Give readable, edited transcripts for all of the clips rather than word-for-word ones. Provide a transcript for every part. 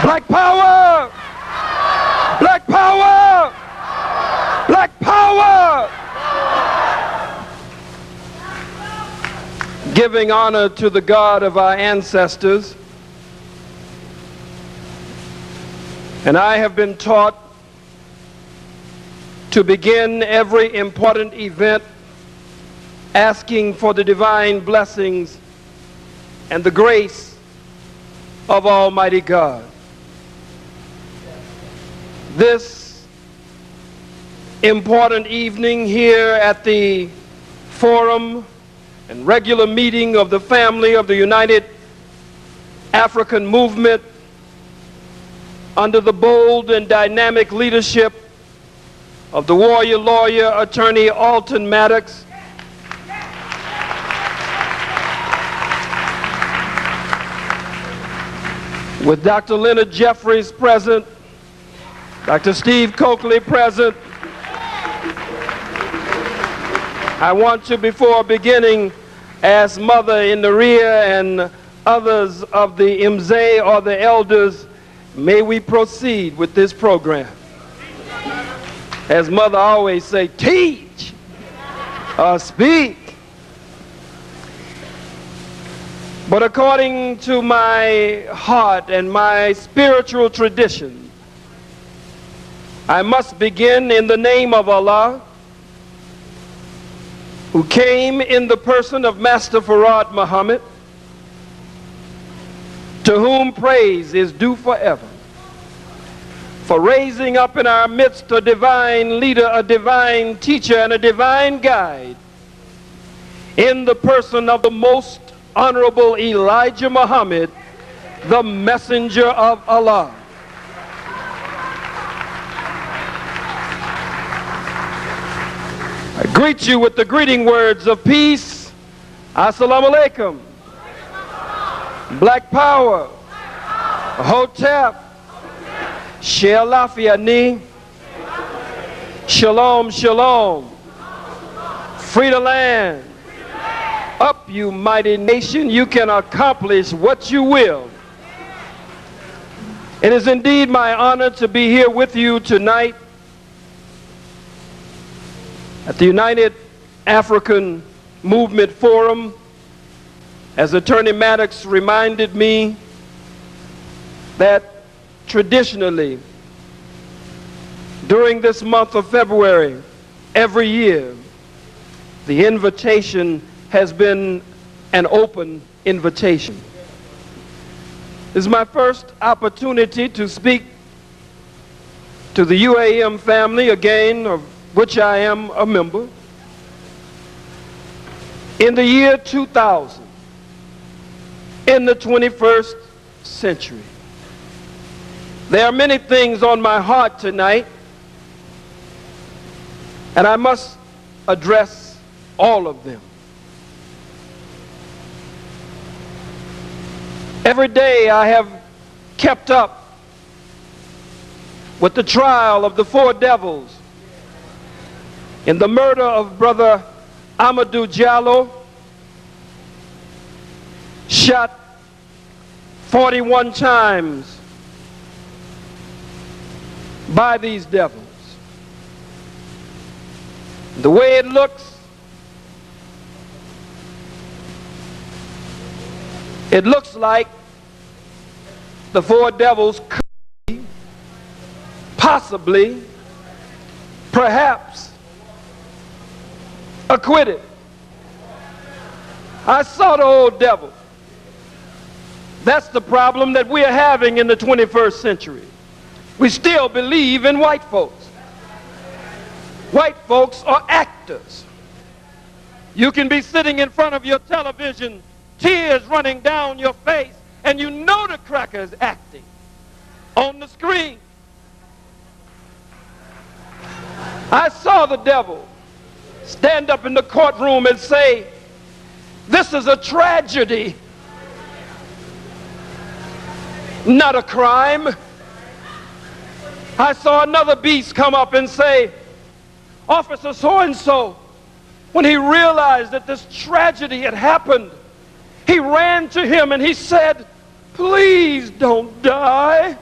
Black power! Black power! Black power! Giving honor to the God of our ancestors. And I have been taught to begin every important event asking for the divine blessings and the grace of Almighty God. This important evening here at the forum and regular meeting of the family of the United African Movement under the bold and dynamic leadership of the warrior lawyer attorney Alton Maddox, with Dr. Leonard Jeffries present, Dr. Steve Coakley present. I want to, before beginning, ask Mother in the rear and others of the Mzee or the elders, may we proceed with this program. As Mother always say, teach or speak. But according to my heart and my spiritual tradition, I must begin in the name of Allah, who came in the person of Master Farad Muhammad, to whom praise is due forever, for raising up in our midst a divine leader, a divine teacher, and a divine guide in the person of the most Honorable Elijah Muhammad, the messenger of Allah. I greet you with the greeting words of peace. Assalamu alaikum. Black power. Hotep. Share Lafiani. Shalom, shalom. Free the land. Up, you mighty nation, you can accomplish what you will. It is indeed my honor to be here with you tonight at the United African Movement Forum, as Attorney Maddox reminded me that traditionally, during this month of February, every year, the invitation has been an open invitation. This is my first opportunity to speak to the UAM family, again, of which I am a member. In the year 2000, in the 21st century. There are many things on my heart tonight, and I must address all of them. Every day I have kept up with the trial of the four devils in the murder of Brother Amadou Diallo, shot 41 times by these devils. The way it looks, it looks like the four devils could be, possibly, perhaps, acquitted. I saw the old devil. That's the problem that we are having in the 21st century. We still believe in white folks. White folks are actors. You can be sitting in front of your television, tears running down your face, and you know the cracker is acting on the screen. I saw the devil stand up in the courtroom and say, "This is a tragedy, not a crime." I saw another beast come up and say, "Officer so-and-so, when he realized that this tragedy had happened, he ran to him and he said, 'Please don't die.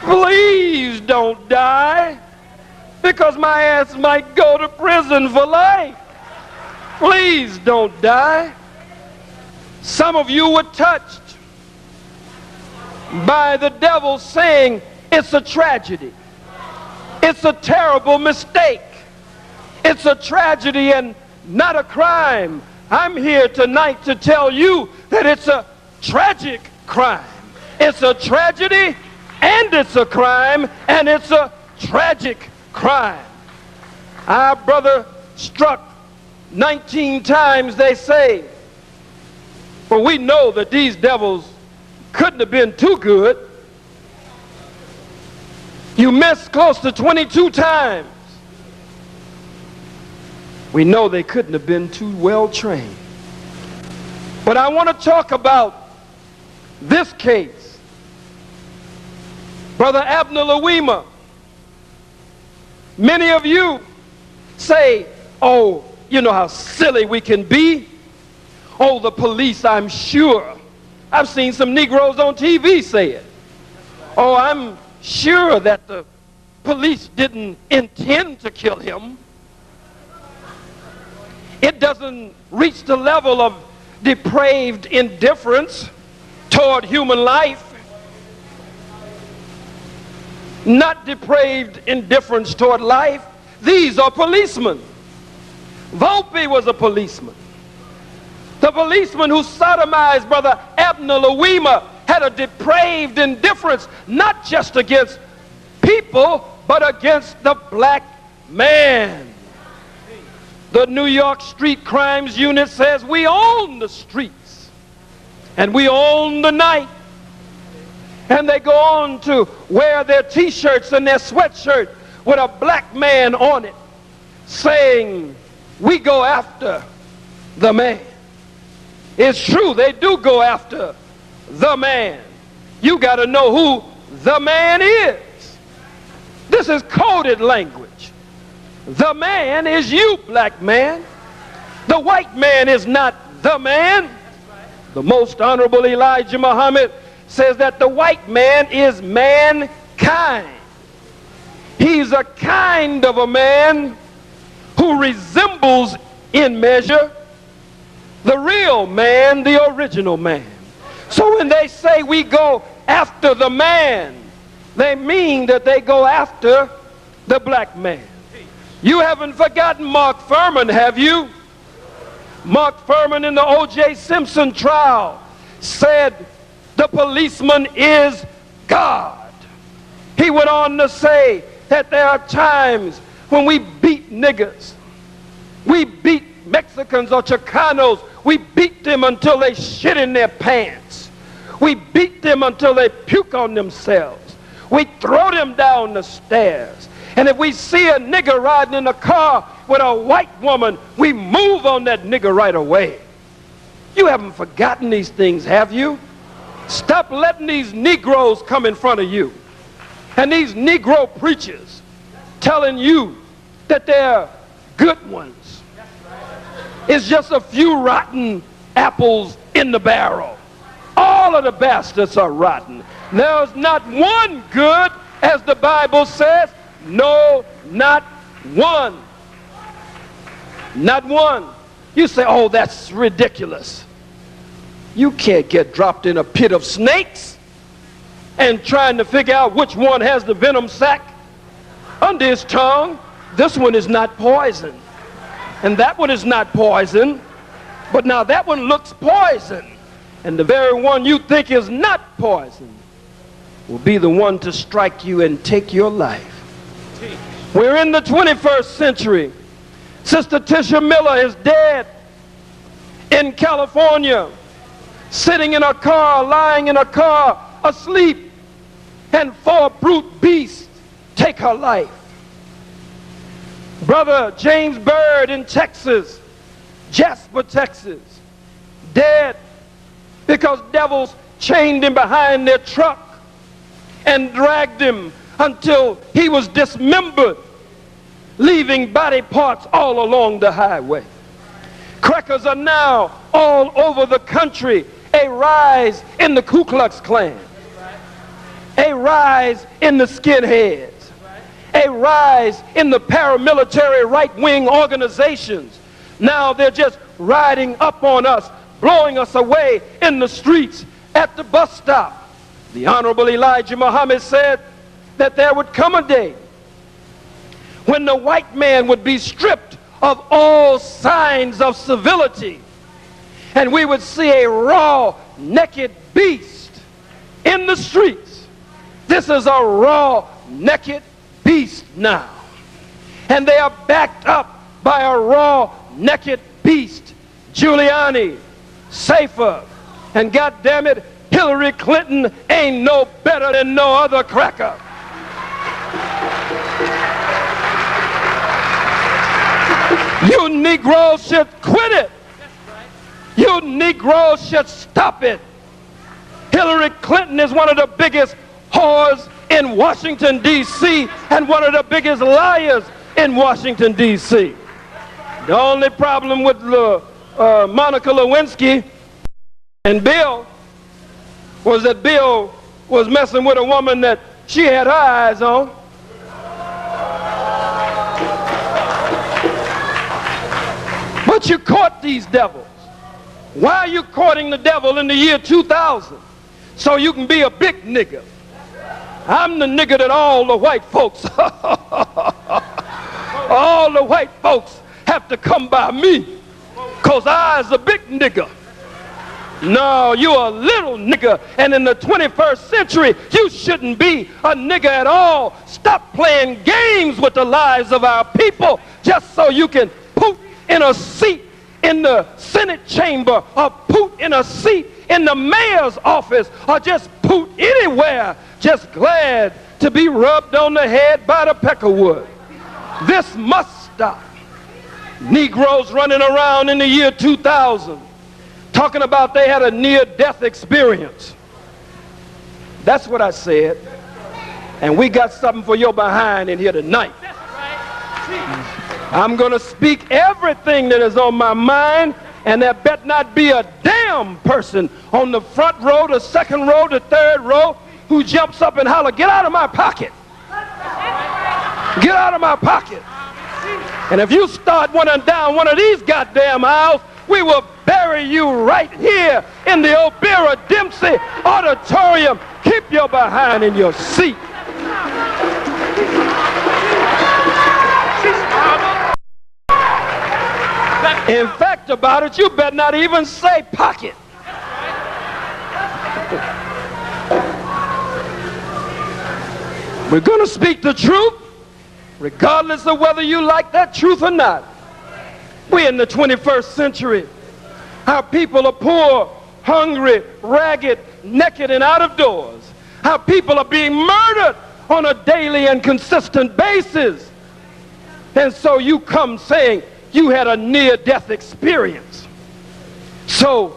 Please don't die, because my ass might go to prison for life. Please don't die. Some of you were touched by the devil saying it's a tragedy. It's a terrible mistake. It's a tragedy and not a crime. I'm here tonight to tell you that it's a tragic crime. It's a tragedy and it's a crime, and it's a tragic crime. Our brother struck 19 times, they say. But we know that these devils couldn't have been too good. You missed close to 22 times. We know they couldn't have been too well trained. But I want to talk about this case. Brother Abdul. Many of you say, oh, you know how silly we can be. Oh, the police, I'm sure. I've seen some Negroes on TV say it. Oh, I'm sure that the police didn't intend to kill him. It doesn't reach the level of depraved indifference toward human life. Not depraved indifference toward life. These are policemen. Volpe was a policeman. The policeman who sodomized Brother Abdul had a depraved indifference, not just against people, but against the black man. The New York Street Crimes Unit says we own the streets and we own the night. And they go on to wear their t-shirts and their sweatshirt with a black man on it, saying, we go after the man. It's true, they do go after the man. You got to know who the man is. This is coded language. The man is you, black man. The white man is not the man. The most honorable Elijah Muhammad says that the white man is mankind. He's a kind of a man who resembles in measure the real man, the original man. So when they say we go after the man, they mean that they go after the black man. You haven't forgotten Mark Furman, have you? Mark Furman in the O.J. Simpson trial said the policeman is God. He went on to say that there are times when we beat niggers, we beat Mexicans or Chicanos, we beat them until they shit in their pants. We beat them until they puke on themselves. We throw them down the stairs. And if we see a nigger riding in a car with a white woman, we move on that nigger right away. You haven't forgotten these things, have you? Stop letting these Negroes come in front of you. And these Negro preachers telling you that they're good ones. It's just a few rotten apples in the barrel. All of the bastards are rotten. There's not one good, as the Bible says. No, not one. Not one. You say, oh, that's ridiculous. You can't get dropped in a pit of snakes and trying to figure out which one has the venom sac under his tongue. This one is not poison. And that one is not poison. But now that one looks poison. And the very one you think is not poison will be the one to strike you and take your life. We're in the 21st century. Sister Tisha Miller is dead in California, sitting in a car, lying in a car, asleep, and four brute beasts take her life. Brother James Byrd in Texas, Jasper, Texas, dead because devils chained him behind their truck and dragged him until he was dismembered, leaving body parts all along the highway. Crackers are now all over the country, a rise in the Ku Klux Klan. a rise in the skinheads, a rise in the paramilitary right-wing organizations. Now they're just riding up on us, blowing us away in the streets, at the bus stop. The Honorable Elijah Muhammad said that there would come a day when the white man would be stripped of all signs of civility, and we would see a raw, naked beast in the streets. This is a raw, naked beast now. And they are backed up by a raw, naked beast. Giuliani, Safer, and goddammit, Hillary Clinton ain't no better than no other cracker. You Negroes should quit it. You Negroes should stop it. Hillary Clinton is one of the biggest whores in Washington, D.C., and one of the biggest liars in Washington, D.C. The only problem with Monica Lewinsky and Bill was that Bill was messing with a woman that she had her eyes on. But you caught these devils. Why are you courting the devil in the year 2000? So you can be a big nigga. I'm the nigga that all the white folks, all the white folks have to come by me, because I's a big nigga. No, you're a little nigga, and in the 21st century, you shouldn't be a nigga at all. Stop playing games with the lives of our people just so you can poot in a seat in the Senate chamber, or poot in a seat in the mayor's office, or just poot anywhere, just glad to be rubbed on the head by the peckerwood. This must stop. Negroes running around in the year 2000 talking about they had a near-death experience. That's what I said. And we got something for your behind in here tonight. I'm going to speak everything that is on my mind, and there better not be a damn person on the front row, the second row, the third row who jumps up and holler, "Get out of my pocket! Get out of my pocket!" And if you start running down one of these goddamn aisles, we will bury you right here in the Obira Dempsey Auditorium. Keep your behind in your seat. In fact about it, you better not even say pocket. We're going to speak the truth, regardless of whether you like that truth or not. We're in the 21st century. Our people are poor, hungry, ragged, naked, and out of doors. Our people are being murdered on a daily and consistent basis. And so you come saying you had a near-death experience. So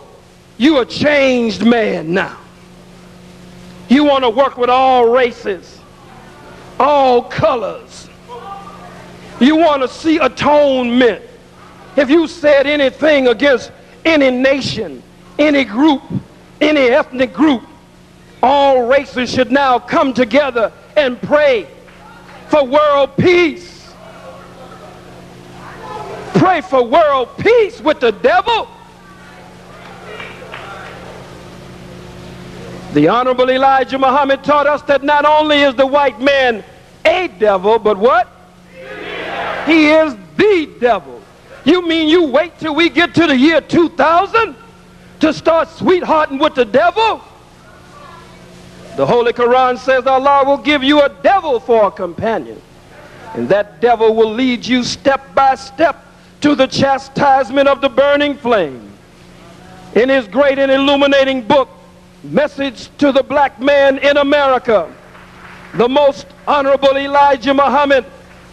you're a changed man now. You want to work with all races, all colors. You want to see atonement. If you said anything against any nation, any group, any ethnic group, all races should now come together and pray for world peace. Pray for world peace with the devil. The Honorable Elijah Muhammad taught us that not only is the white man a devil, but what? He is the devil. You mean you wait till we get to the year 2000 to start sweethearting with the devil? The Holy Quran says Allah will give you a devil for a companion, and that devil will lead you step by step to the chastisement of the burning flame. In his great and illuminating book, Message to the Black Man in America, the Most Honorable Elijah Muhammad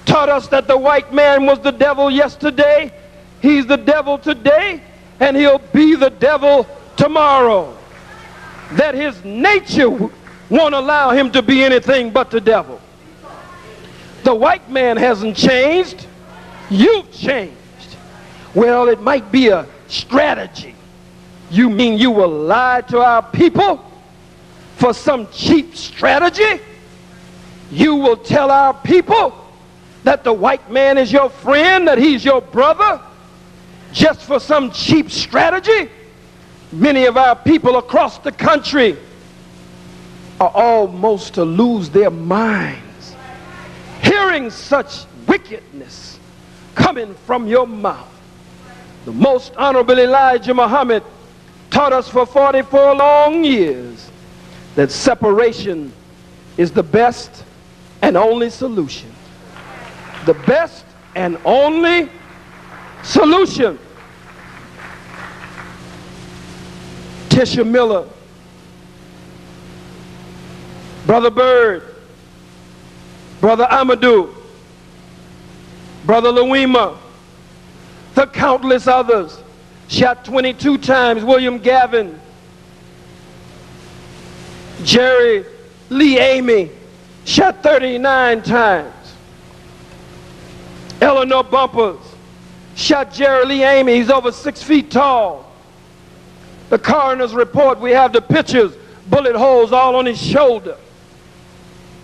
taught us that the white man was the devil yesterday, he's the devil today, and he'll be the devil tomorrow. That his nature won't allow him to be anything but the devil. The white man hasn't changed, you've changed. Well, it might be a strategy. You mean you will lie to our people for some cheap strategy, you will tell our people that the white man is your friend, that he's your brother, just for some cheap strategy? Many of our people across the country are almost to lose their minds hearing such wickedness coming from your mouth. The most honorable Elijah Muhammad taught us for 44 long years that separation is the best and only solution. The best and only solution. Tisha Miller, Brother Bird, Brother Amadou, Brother Louima, the countless others, shot 22 times. William Gavin, Jerry Lee Amy, shot 39 times. Eleanor Bumpers shot Jerry Lee Amy. He's over 6 feet tall. The coroner's report, we have the pictures, bullet holes all on his shoulder.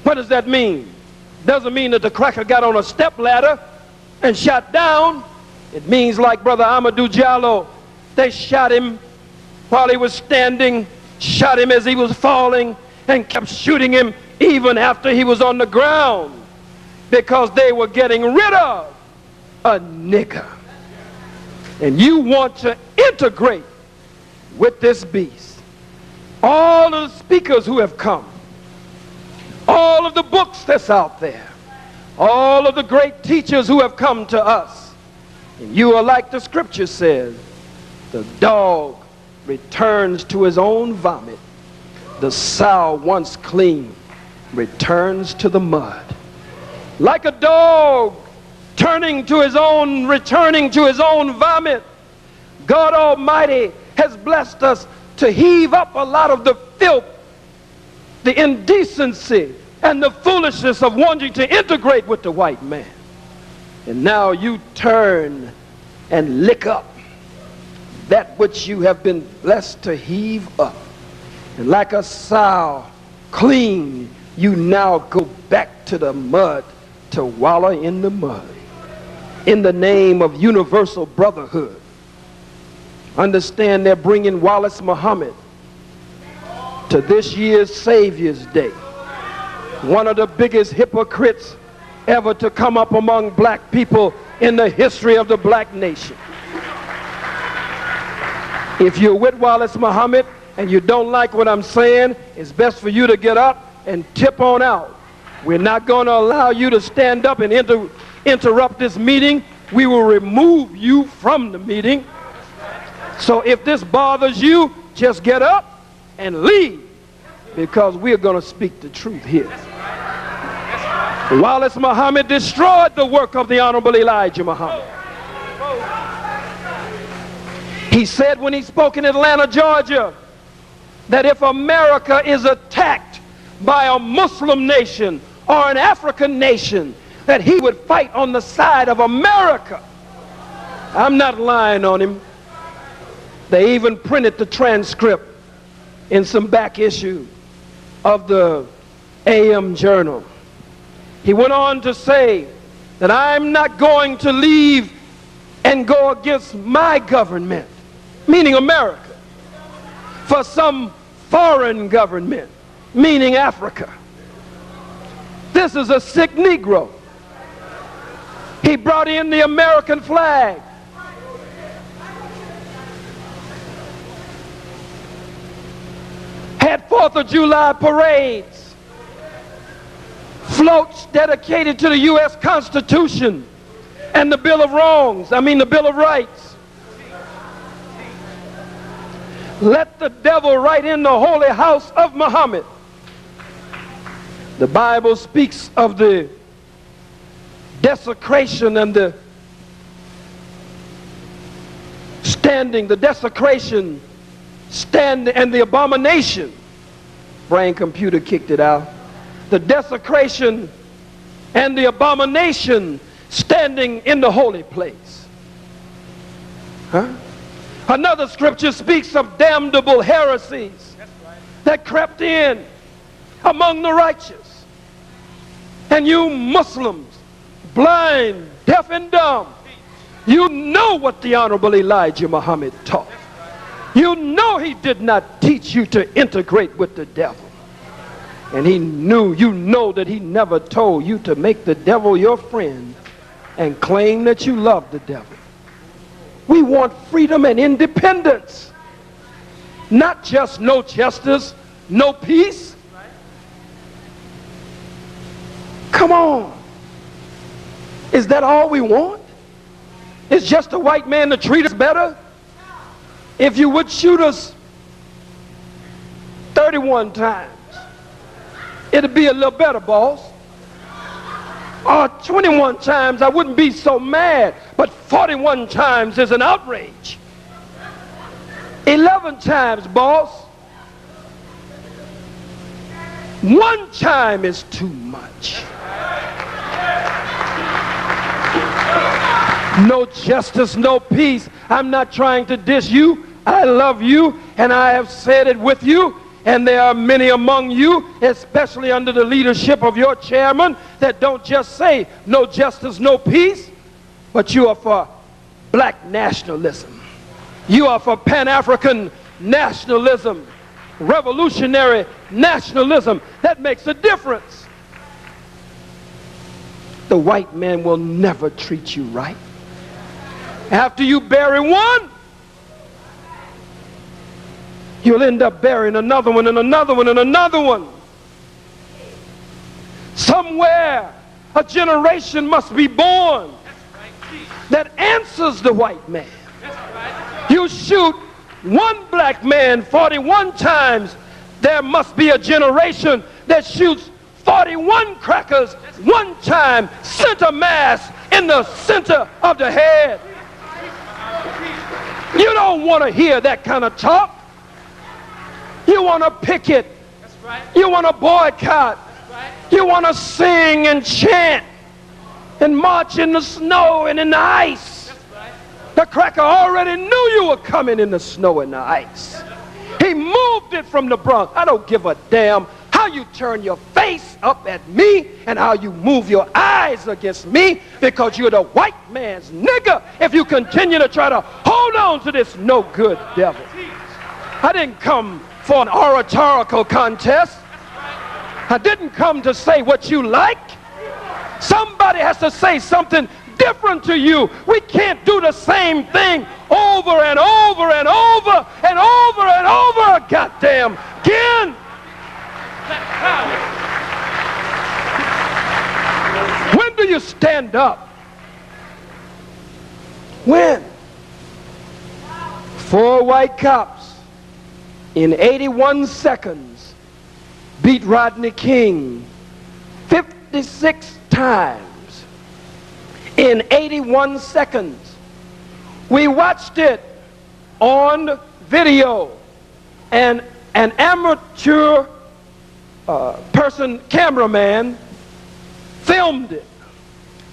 What does that mean? Doesn't mean that the cracker got on a step ladder and shot down. It means, like Brother Amadou Diallo, they shot him while he was standing, shot him as he was falling, and kept shooting him even after he was on the ground, because they were getting rid of a nigger. And you want to integrate with this beast. All of the speakers who have come, all of the books that's out there, all of the great teachers who have come to us, and you are like the scripture says, the dog returns to his own vomit. The sow, once clean, returns to the mud. Like a dog returning to his own vomit, God Almighty has blessed us to heave up a lot of the filth, the indecency, and the foolishness of wanting to integrate with the white man. And now you turn and lick up that which you have been blessed to heave up. And like a sow clean, you now go back to the mud to wallow in the mud. In the name of universal brotherhood. Understand they're bringing Wallace Muhammad to this year's Savior's Day. One of the biggest hypocrites ever to come up among black people in the history of the black nation. If you're with Wallace Muhammad and you don't like what I'm saying, it's best for you to get up and tip on out. We're not going to allow you to stand up and interrupt this meeting. We will remove you from the meeting. So if this bothers you, just get up and leave, because we're going to speak the truth here. Wallace Muhammad destroyed the work of the Honorable Elijah Muhammad. He said when he spoke in Atlanta, Georgia, that if America is attacked by a Muslim nation or an African nation, that he would fight on the side of America. I'm not lying on him. They even printed the transcript in some back issue of the AM Journal. He went on to say that I'm not going to leave and go against my government, meaning America, for some foreign government, meaning Africa. This is a sick Negro. He brought in the American flag. Had 4th of July parades, floats dedicated to the U.S. Constitution and the Bill of Rights. Let the devil right in the holy house of Muhammad. The Bible speaks of the desecration and the desecration, and the abomination. Brain computer kicked it out. The desecration and the abomination standing in the holy place. Another scripture speaks of damnable heresies that crept in among the righteous. And you Muslims, blind, deaf, and dumb, you know what the Honorable Elijah Muhammad taught. You know he did not teach you to integrate with the devil. And you know that he never told you to make the devil your friend and claim that you love the devil. We want freedom and independence. Not just no justice, no peace. Come on. Is that all we want? Is just a white man to treat us better? If you would shoot us 31 times, it'd be a little better, boss. Or 21 times, I wouldn't be so mad. But 41 times is an outrage. 11 times, boss. 1 time is too much. No justice, no peace. I'm not trying to diss you. I love you, and I have said it with you. And there are many among you, especially under the leadership of your chairman, that don't just say no justice, no peace, but you are for black nationalism. You are for Pan-African nationalism, revolutionary nationalism. That makes a difference. The white man will never treat you right. After you bury one, you'll end up burying another one and another one and another one. Somewhere a generation must be born that answers the white man. You shoot one black man 41 times, there must be a generation that shoots 41 crackers 1 time, center mass in the center of the head. You don't want to hear that kind of talk. You want to picket. You want to boycott. You want to sing and chant and march in the snow and in the ice. The cracker already knew you were coming in the snow and the ice. He moved it from the Bronx. I don't give a damn how you turn your face up at me and how you move your eyes against me, because you're the white man's nigger if you continue to try to hold on to this no good devil. I didn't come for an oratorical contest. I didn't come to say what you like. Somebody has to say something different to you. We can't do the same thing over and over and over and over and over goddamn again. When do you stand up? When? 4 white cops in 81 seconds beat Rodney King 56 times in 81 seconds. We watched it on video, and an amateur cameraman filmed it.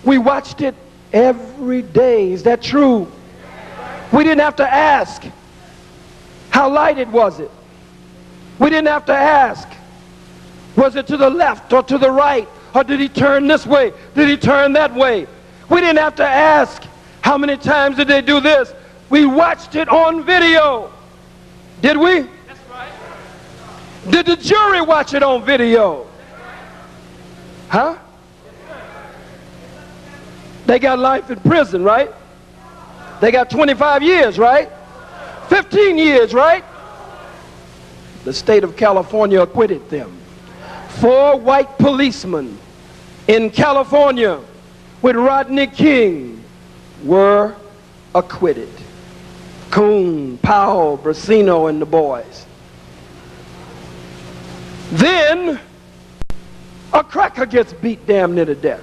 We watched it every day. Is that true? We didn't have to ask how lighted was it. We didn't have to ask, was it to the left or to the right, or did he turn this way, did he turn that way? We didn't have to ask, how many times did they do this? We watched it on video. Did we? That's right. Did the jury watch it on video? Huh? They got life in prison, right? They got 25 years, right? 15 years, right? The state of California acquitted them. 4 white policemen in California with Rodney King were acquitted. Coon, Powell, Brasino, and the boys. Then a cracker gets beat damn near to death.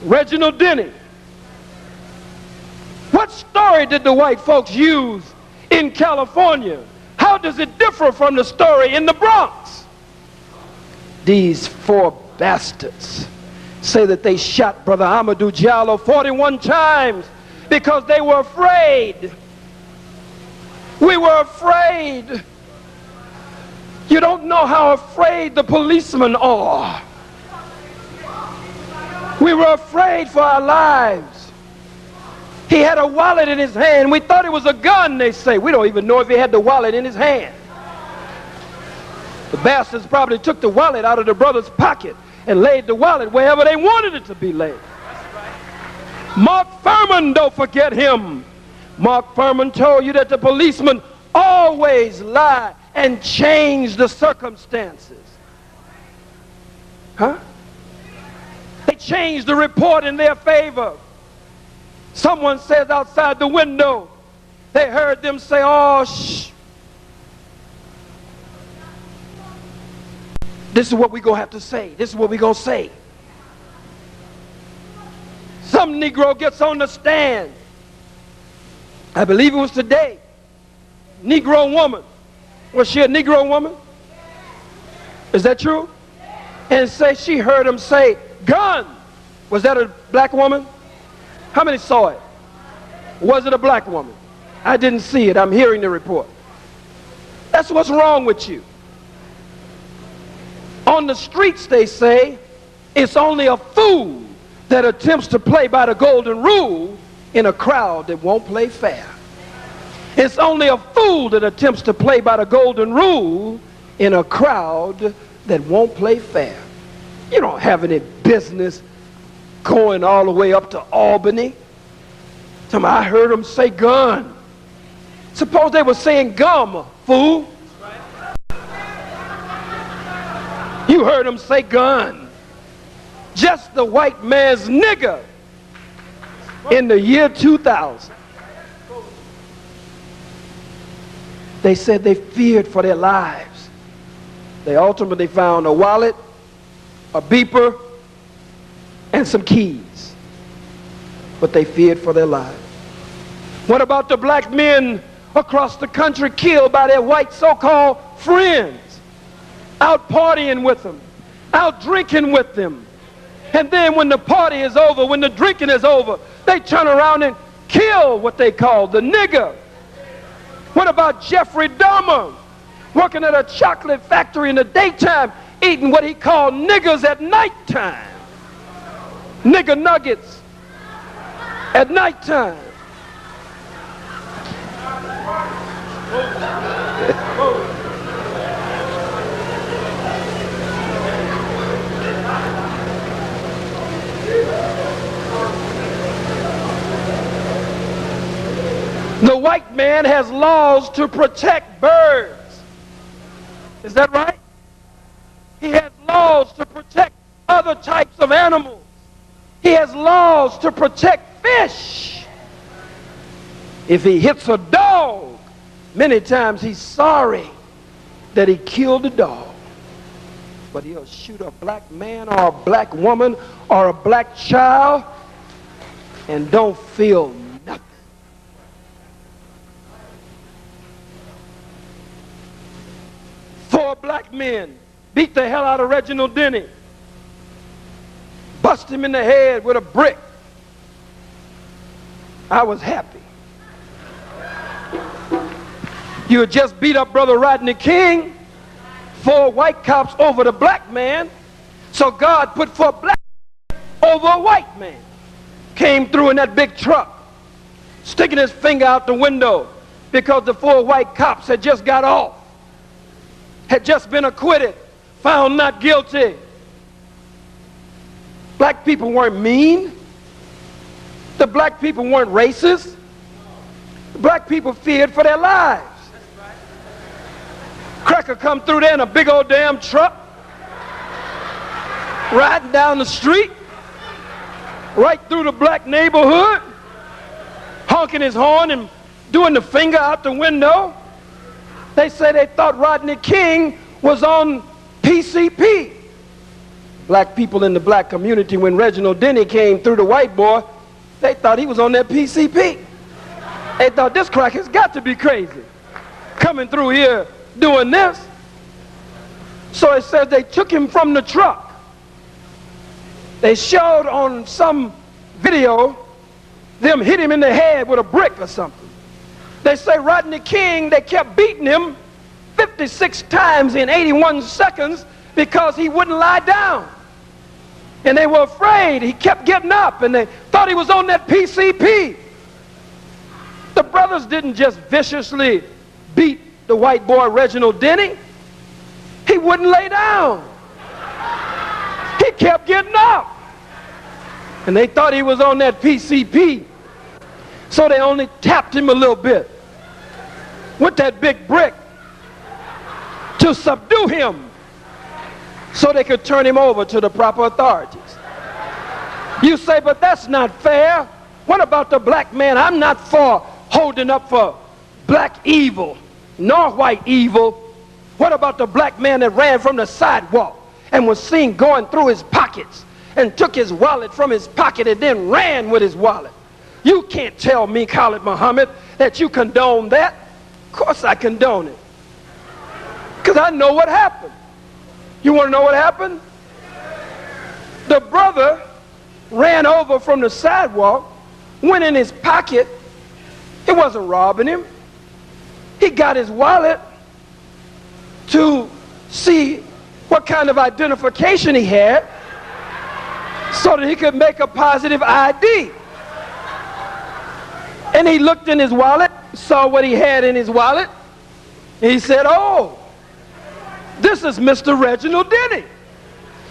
Reginald Denny. What story did the white folks use in California? How does it differ from the story in the Bronx? These 4 bastards say that they shot Brother Amadou Diallo 41 times because they were afraid. We were afraid. You don't know how afraid the policemen are. We were afraid for our lives. He had a wallet in his hand. We thought it was a gun, they say. We don't even know if he had the wallet in his hand. The bastards probably took the wallet out of the brother's pocket and laid the wallet wherever they wanted it to be laid. Mark Furman, don't forget him. Mark Furman told you that the policemen always lie and change the circumstances. Huh? They change the report in their favor. Someone says outside the window, they heard them say, oh, shh. This is what we're going to have to say. This is what we're going to say. Some Negro gets on the stand. I believe it was today. Negro woman. Was she a Negro woman? Is that true? And say she heard him say, gun. Was that a black woman? How many saw it? Was it a black woman? I didn't see it. I'm hearing the report. That's what's wrong with you. On the streets, they say, it's only a fool that attempts to play by the golden rule in a crowd that won't play fair. It's only a fool that attempts to play by the golden rule in a crowd that won't play fair. You don't have any business going all the way up to Albany. I heard them say gun. Suppose they were saying gum, fool. You heard them say gun. Just the white man's nigger in the year 2000. They said they feared for their lives. They ultimately found a wallet, a beeper, and some keys. But they feared for their lives. What about the black men across the country killed by their white so-called friends? Out partying with them, out drinking with them. And then when the party is over, when the drinking is over, they turn around and kill what they call the nigger. What about Jeffrey Dahmer, working at a chocolate factory in the daytime, eating what he called niggers at nighttime? Nigger nuggets at nighttime. The white man has laws to protect birds. Is that right? He has laws to protect other types of animals. He has laws to protect fish. If he hits a dog, many times he's sorry that he killed a dog. But he'll shoot a black man or a black woman or a black child and don't feel nothing. Four black men beat the hell out of Reginald Denny. Bust him in the head with a brick. I was happy. You had just beat up Brother Rodney King. 4 white cops over the black man. So God put 4 black over a white man. Came through in that big truck, sticking his finger out the window because the 4 white cops had just got off, had just been acquitted, found not guilty. Black people weren't mean. The black people weren't racist. The black people feared for their lives. Cracker come through there in a big old damn truck, riding down the street, right through the black neighborhood, honking his horn and doing the finger out the window. They say they thought Rodney King was on PCP. Black people in the black community, when Reginald Denny came through, the white boy, they thought he was on that PCP. They thought this cracker's got to be crazy, coming through here doing this. So it says they took him from the truck. They showed on some video them hit him in the head with a brick or something. They say Rodney King, they kept beating him 56 times in 81 seconds because he wouldn't lie down. And they were afraid. He kept getting up, and they thought he was on that PCP. The brothers didn't just viciously beat the white boy Reginald Denny. He wouldn't lay down. He kept getting up. And they thought he was on that PCP. So they only tapped him a little bit with that big brick to subdue him so they could turn him over to the proper authorities. You say, but that's not fair. What about the black man? I'm not for holding up for black evil nor white evil. What about the black man that ran from the sidewalk and was seen going through his pockets and took his wallet from his pocket and then ran with his wallet? You can't tell me, Khalid Muhammad, that you condone that. Of course I condone it, because I know what happened. You want to know what happened? The brother ran over from the sidewalk, went in his pocket. He wasn't robbing him. He got his wallet to see what kind of identification he had so that he could make a positive ID. And he looked in his wallet, saw what he had in his wallet, and he said, oh, this is Mr. Reginald Denny.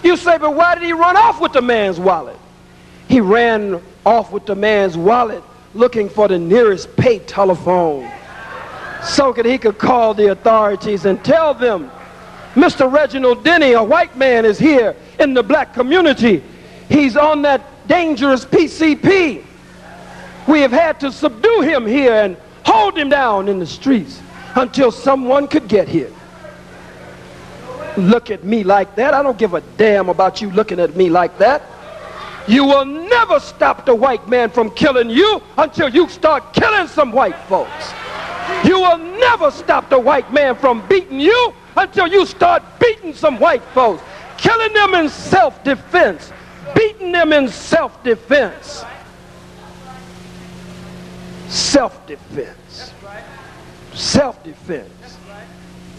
You say, but why did he run off with the man's wallet? He ran off with the man's wallet looking for the nearest pay telephone so that he could call the authorities and tell them, Mr. Reginald Denny, a white man, is here in the black community. He's on that dangerous PCP. We have had to subdue him here and hold him down in the streets until someone could get here. Look at me like that. I don't give a damn about you looking at me like that. You will never stop the white man from killing you until you start killing some white folks. You will never stop the white man from beating you until you start beating some white folks. Killing them in self-defense. Beating them in self-defense. Self-defense. Self-defense.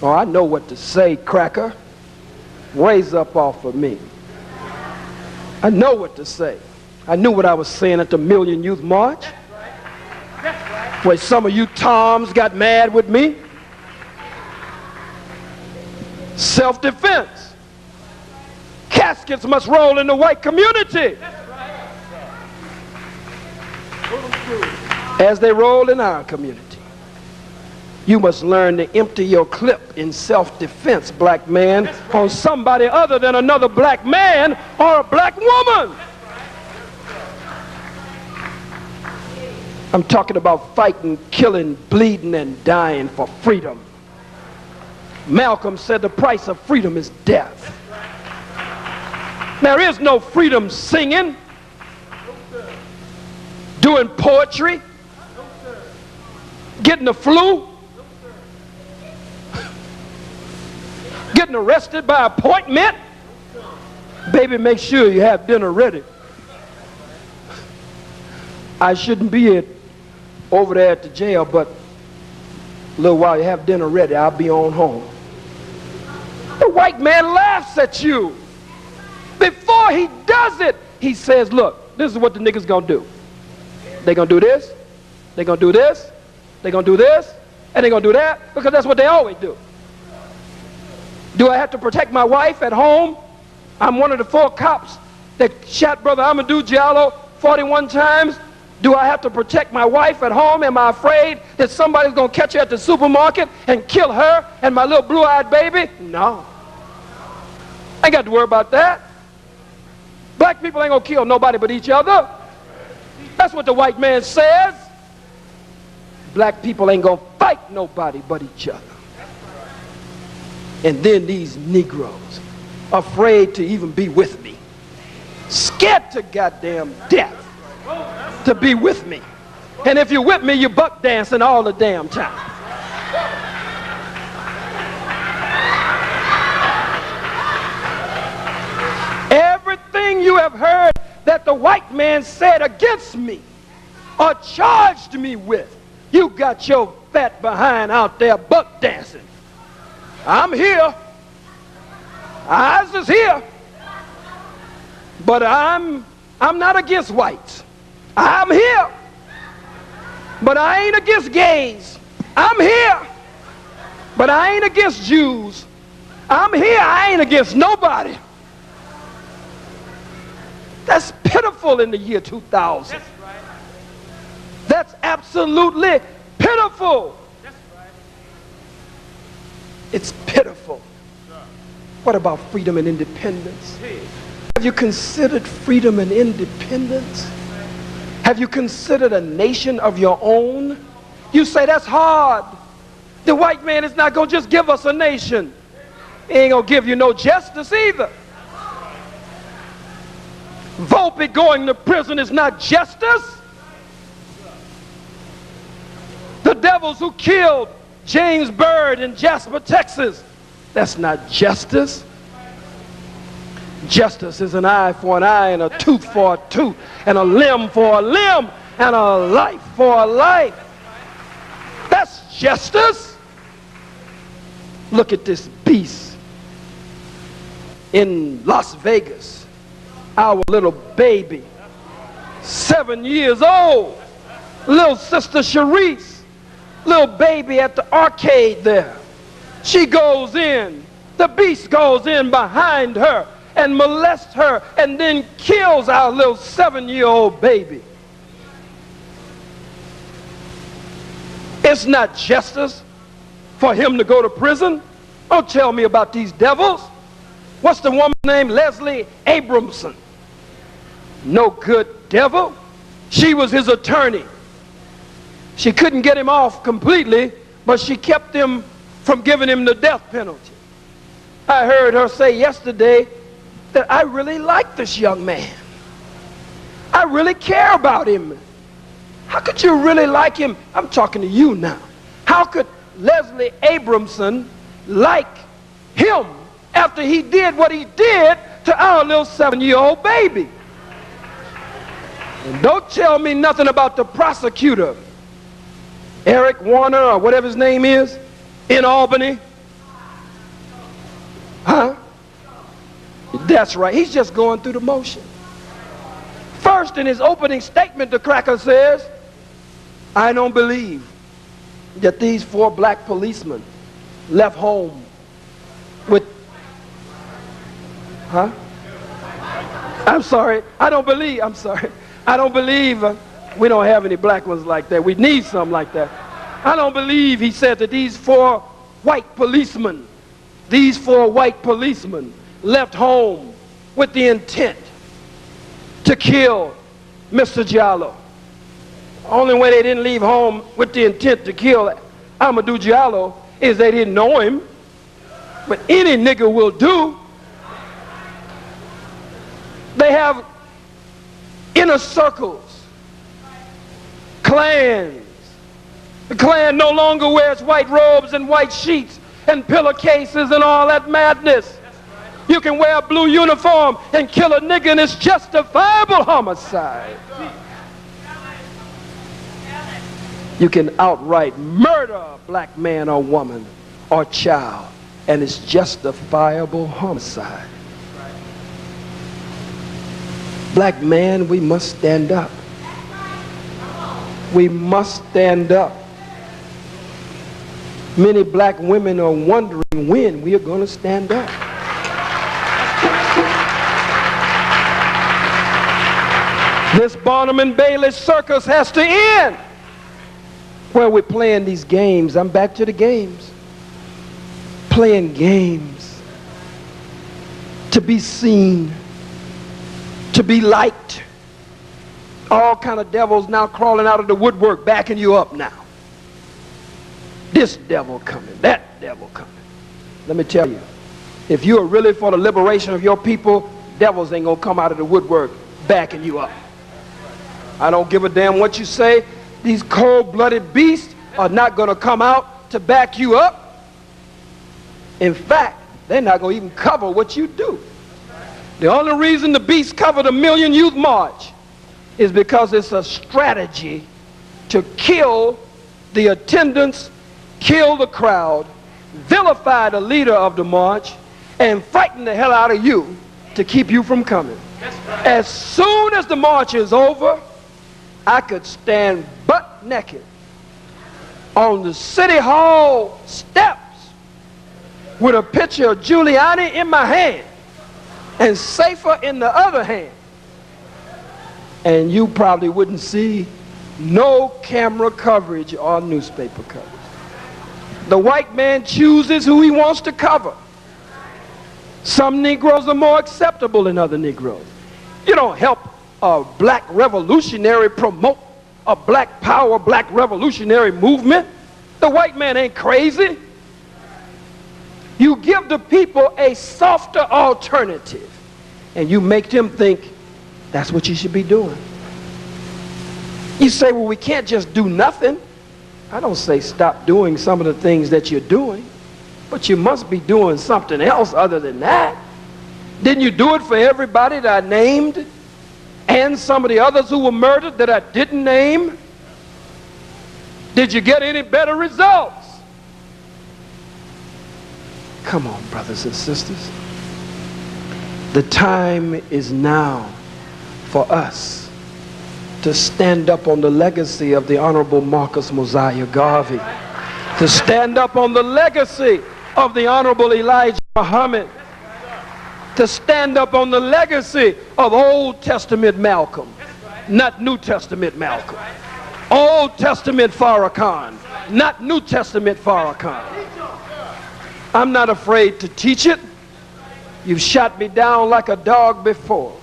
Oh, I know what to say, cracker. Raise up off of me. I know what to say. I knew what I was saying at the Million Youth March, where some of you Toms got mad with me. Self-defense. Caskets must roll in the white community as they roll in our community. You must learn to empty your clip in self-defense, black man, on somebody other than another black man or a black woman. I'm talking about fighting, killing, bleeding, and dying for freedom. Malcolm said the price of freedom is death. There is no freedom singing, doing poetry, getting the flu, getting arrested by appointment. Baby, make sure you have dinner ready. I shouldn't be over there at the jail, but a little while you have dinner ready, I'll be on home. The white man laughs at you. Before he does it, he says, look, this is what the niggas gonna do. They gonna do this, they gonna do this, they gonna do this, and they gonna do that, because that's what they always do. Do I have to protect my wife at home? I'm one of the 4 cops that shot Brother Amadou Diallo 41 times. Do I have to protect my wife at home? Am I afraid that somebody's going to catch her at the supermarket and kill her and my little blue-eyed baby? No. I ain't got to worry about that. Black people ain't going to kill nobody but each other. That's what the white man says. Black people ain't going to fight nobody but each other. And then these Negroes, afraid to even be with me, scared to goddamn death to be with me. And if you're with me, you're buck dancing all the damn time. Everything you have heard that the white man said against me or charged me with, you got your fat behind out there buck dancing. I'm here. Ours is here. But I'm not against whites. I'm here. But I ain't against gays. I'm here. But I ain't against Jews. I'm here. I ain't against nobody. That's pitiful in the year 2000. That's right. That's absolutely pitiful. That's right. It's pitiful. What about freedom and independence? Hey. Have you considered freedom and independence? Have you considered a nation of your own? You say that's hard. The white man is not going to just give us a nation. He ain't going to give you no justice either. Volpe going to prison is not justice. The devils who killed James Byrd in Jasper, Texas, that's not justice. Justice is an eye for an eye and a tooth for a tooth and a limb for a limb and a life for a life. That's justice. Look at this beast in Las Vegas. Our little baby, 7 years old, little sister Sharice, little baby at the arcade there. She goes in, the beast goes in behind her and molests her and then kills our little 7-year-old baby. It's not justice for him to go to prison. Don't tell me about these devils. What's the woman's name? Leslie Abramson. No good devil. She was his attorney. She couldn't get him off completely, but she kept him from giving him the death penalty. I heard her say yesterday that I really like this young man. I really care about him. How could you really like him? I'm talking to you now. How could Leslie Abramson like him after he did what he did to our little 7-year-old baby? And don't tell me nothing about the prosecutor, Eric Warner or whatever his name is, in Albany. Huh? That's right. He's just going through the motion. First, in his opening statement, the cracker says, I don't believe that these 4 black policemen left home with, huh? I'm sorry. I don't believe we don't have any black ones like that. We need some like that. I don't believe, he said, that these 4 white policemen left home with the intent to kill Mr. Giallo. Only way they didn't leave home with the intent to kill Amadou Diallo is they didn't know him. But any nigga will do. They have inner circles, clans. The Klan no longer wears white robes and white sheets and pillowcases and all that madness. You can wear a blue uniform and kill a nigga and it's justifiable homicide. You can outright murder a black man or woman or child and it's justifiable homicide. Black man, we must stand up. We must stand up. Many black women are wondering when we are going to stand up. This Barnum and Bailey circus has to end. Where we're playing these games. I'm back to the games. Playing games to be seen, to be liked. All kind of devils now crawling out of the woodwork, backing you up now. This devil coming, that devil coming. Let me tell you, if you are really for the liberation of your people, devils ain't gonna come out of the woodwork backing you up. I don't give a damn what you say. These cold-blooded beasts are not gonna come out to back you up. In fact, they're not gonna even cover what you do. The only reason the beasts covered a Million Youth March is because it's a strategy to kill the attendance, kill the crowd, vilify the leader of the march, and frighten the hell out of you to keep you from coming. As soon as the march is over, I could stand butt naked on the city hall steps with a picture of Giuliani in my hand and Safer in the other hand, and you probably wouldn't see no camera coverage or newspaper coverage. The white man chooses who he wants to cover. Some Negroes are more acceptable than other Negroes. You don't help a black revolutionary promote a black power, black revolutionary movement. The white man ain't crazy. You give the people a softer alternative, and you make them think that's what you should be doing. You say, well, we can't just do nothing. I don't say stop doing some of the things that you're doing, but you must be doing something else other than that. Didn't you do it for everybody that I named and some of the others who were murdered that I didn't name? Did you get any better results? Come on, brothers and sisters. The time is now for us to stand up on the legacy of the Honorable Marcus Mosiah Garvey, to stand up on the legacy of the Honorable Elijah Muhammad, to stand up on the legacy of Old Testament Malcolm, not New Testament Malcolm. Old Testament Farrakhan, not New Testament Farrakhan. I'm not afraid to teach it. You've shot me down like a dog before,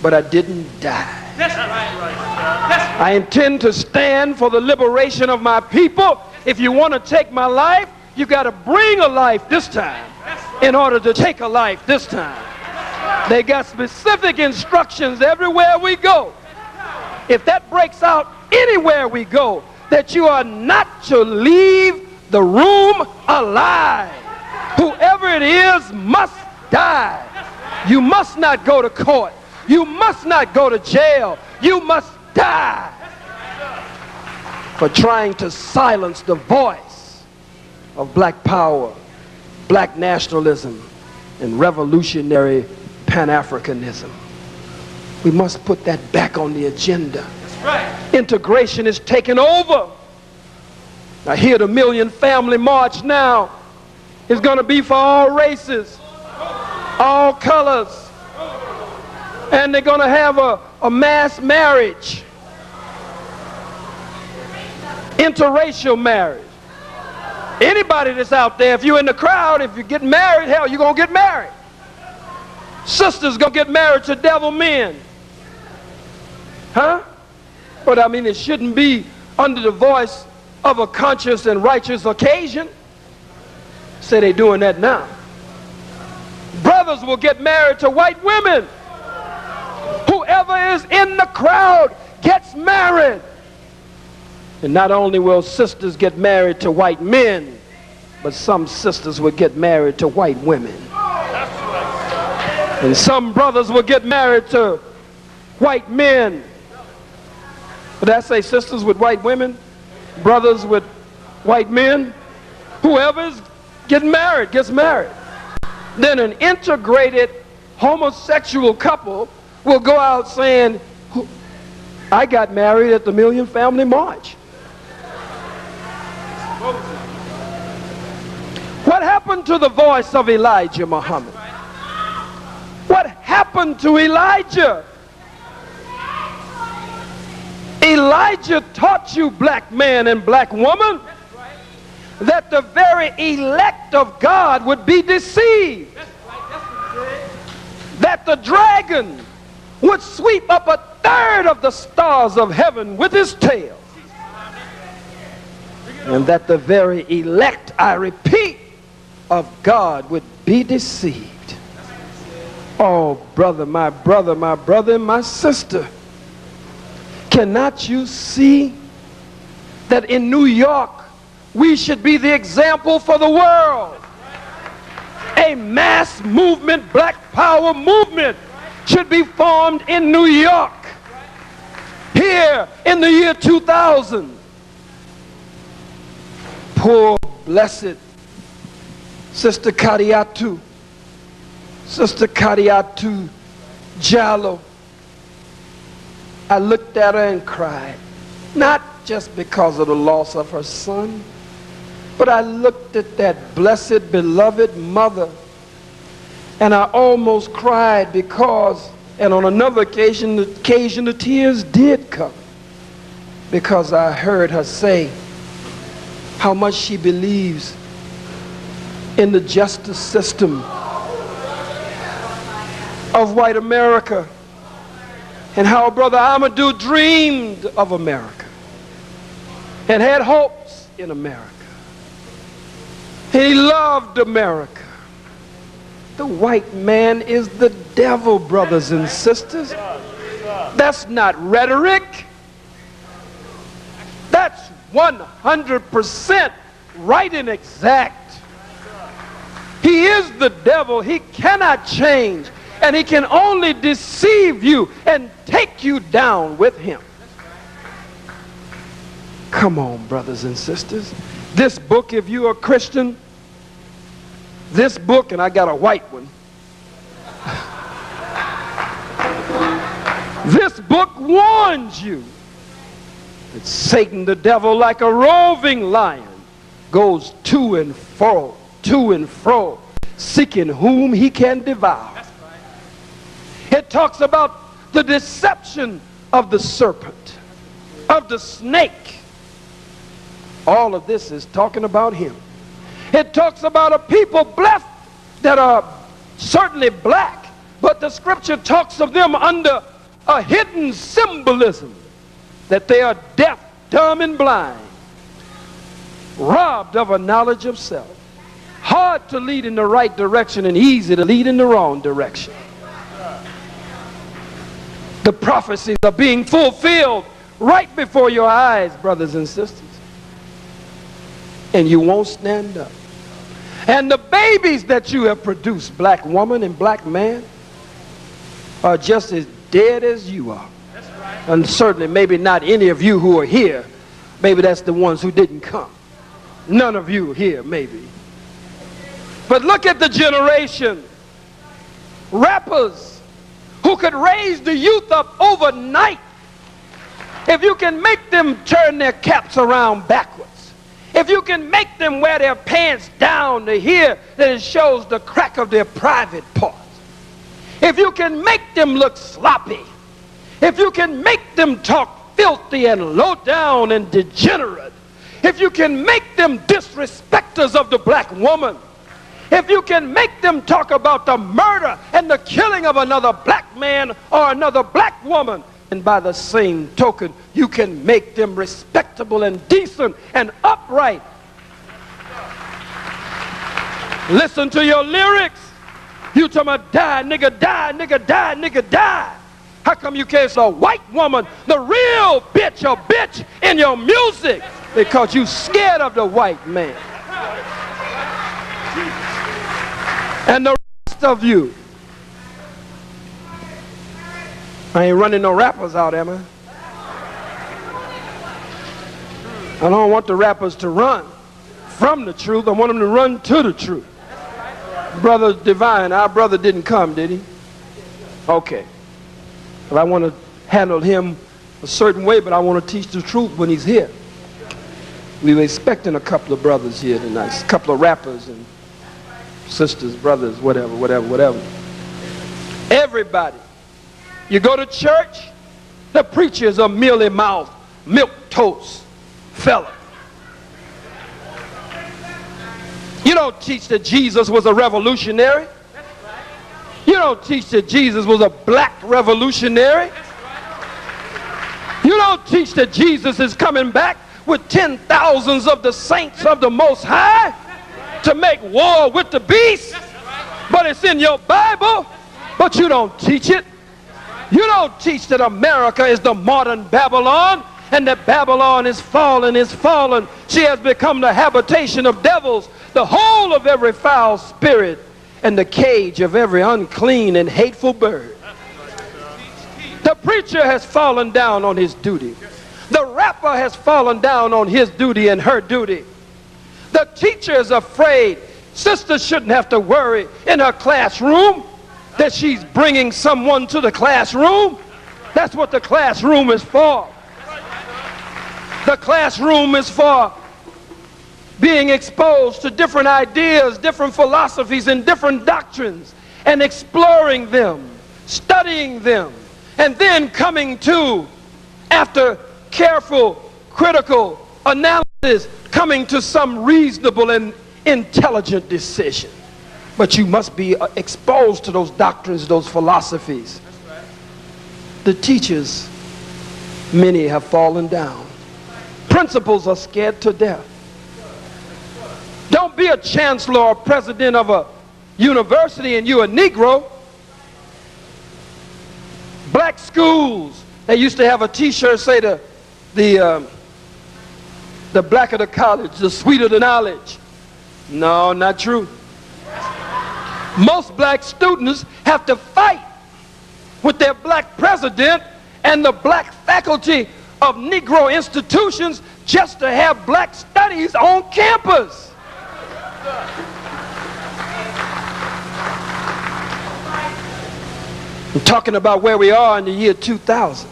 but I didn't die. That's right. I intend to stand for the liberation of my people. If you want to take my life, you got to bring a life this time in order to take a life this time. They got specific instructions everywhere we go. If that breaks out anywhere we go, that you are not to leave the room alive. Whoever it is must die. You must not go to court. You must not go to jail. You must die for trying to silence the voice of black power, black nationalism, and revolutionary Pan-Africanism. We must put that back on the agenda. That's right. Integration is taking over. I hear the Million Family March now is going to be for all races, all colors, and they're going to have a mass marriage, interracial marriage. Anybody that's out there, if you're in the crowd, if you get married, hell, you're going to get married. Sisters going to get married to devil men. Huh? But I mean, it shouldn't be under the voice of a conscious and righteous occasion. Say they're doing that now. Brothers will get married to white women. Whoever is in the crowd gets married. And not only will sisters get married to white men, but some sisters will get married to white women. And some brothers will get married to white men. Did I say sisters with white women? Brothers with white men? Whoever's getting married gets married. Then an integrated homosexual couple will go out saying, I got married at the Million Family March. What happened to the voice of Elijah Muhammad? What happened to Elijah? Elijah taught you, black man and black woman, that the very elect of God would be deceived. That the dragon would sweep up a third of the stars of heaven with his tail. And that the very elect, I repeat, of God would be deceived. Oh, brother, and my sister, cannot you see that in New York we should be the example for the world? A mass movement, black power movement, should be formed in New York here in the year 2000. Poor blessed Sister Kadiatu Jallo. I looked at her and cried, not just because of the loss of her son, but I looked at that blessed, beloved mother, and I almost cried because, and on another occasion the tears did come, because I heard her say how much she believes in the justice system of white America, and how Brother Amadou dreamed of America and had hopes in America. He loved America. The white man is the devil, brothers and sisters. That's not rhetoric. That's 100% right and exact. He is the devil. He cannot change, and he can only deceive you and take you down with him. Come on, brothers and sisters. This book, if you're a Christian, this book, and I got a white one, this book warns you that Satan, the devil, like a roving lion, goes to and fro, seeking whom he can devour. It talks about the deception of the serpent, of the snake. All of this is talking about him. It talks about a people blessed that are certainly black, but the scripture talks of them under a hidden symbolism that they are deaf, dumb, and blind, robbed of a knowledge of self, hard to lead in the right direction and easy to lead in the wrong direction. The prophecies are being fulfilled right before your eyes, brothers and sisters, and you won't stand up. And the babies that you have produced, black woman and black man, are just as dead as you are. And certainly maybe not any of you who are here. Maybe that's the ones who didn't come. None of you here, maybe. But look at the generation. Rappers who could raise the youth up overnight. If you can make them turn their caps around backwards, if you can make them wear their pants down to hear that it shows the crack of their private parts, if you can make them look sloppy, if you can make them talk filthy and low down and degenerate, if you can make them disrespecters of the black woman, if you can make them talk about the murder and the killing of another black man or another black woman, and by the same token, you can make them respectable and decent and upright. Listen to your lyrics. You talking about die, nigga, die, nigga, die, nigga, die. How come you can't say a white woman, the real bitch, a bitch in your music? Because you scared of the white man. And the rest of you, I ain't running no rappers out, am I? I don't want the rappers to run from the truth. I want them to run to the truth. Brother Divine, our brother didn't come, did he? Okay. But I want to handle him a certain way, but I want to teach the truth when he's here. We were expecting a couple of brothers here tonight, a couple of rappers and sisters, brothers, whatever. Everybody. You go to church, the preacher is a mealy-mouthed, milk-toast fella. You don't teach that Jesus was a revolutionary. You don't teach that Jesus was a black revolutionary. You don't teach that Jesus is coming back with 10,000s of the saints of the Most High to make war with the beast. But it's in your Bible, but you don't teach it. You don't teach that America is the modern Babylon, and that Babylon is fallen, She has become the habitation of devils, the hole of every foul spirit, and the cage of every unclean and hateful bird. The preacher has fallen down on his duty. The rapper has fallen down on his duty and her duty. The teacher is afraid. Sister shouldn't have to worry in her classroom that she's bringing someone to the classroom. That's what the classroom is for. The classroom is for being exposed to different ideas, different philosophies, and different doctrines, and exploring them, studying them, and then coming to, after careful, critical analysis, coming to some reasonable and intelligent decision. But you must be exposed to those doctrines, those philosophies. The teachers, many have fallen down. Principals are scared to death. Don't be a chancellor or president of a university and you're a Negro. Black schools, they used to have a t-shirt say the blacker the college, the sweeter the knowledge. No, not true. Most black students have to fight with their black president and the black faculty of Negro institutions just to have black studies on campus. I'm talking about where we are in the year 2000.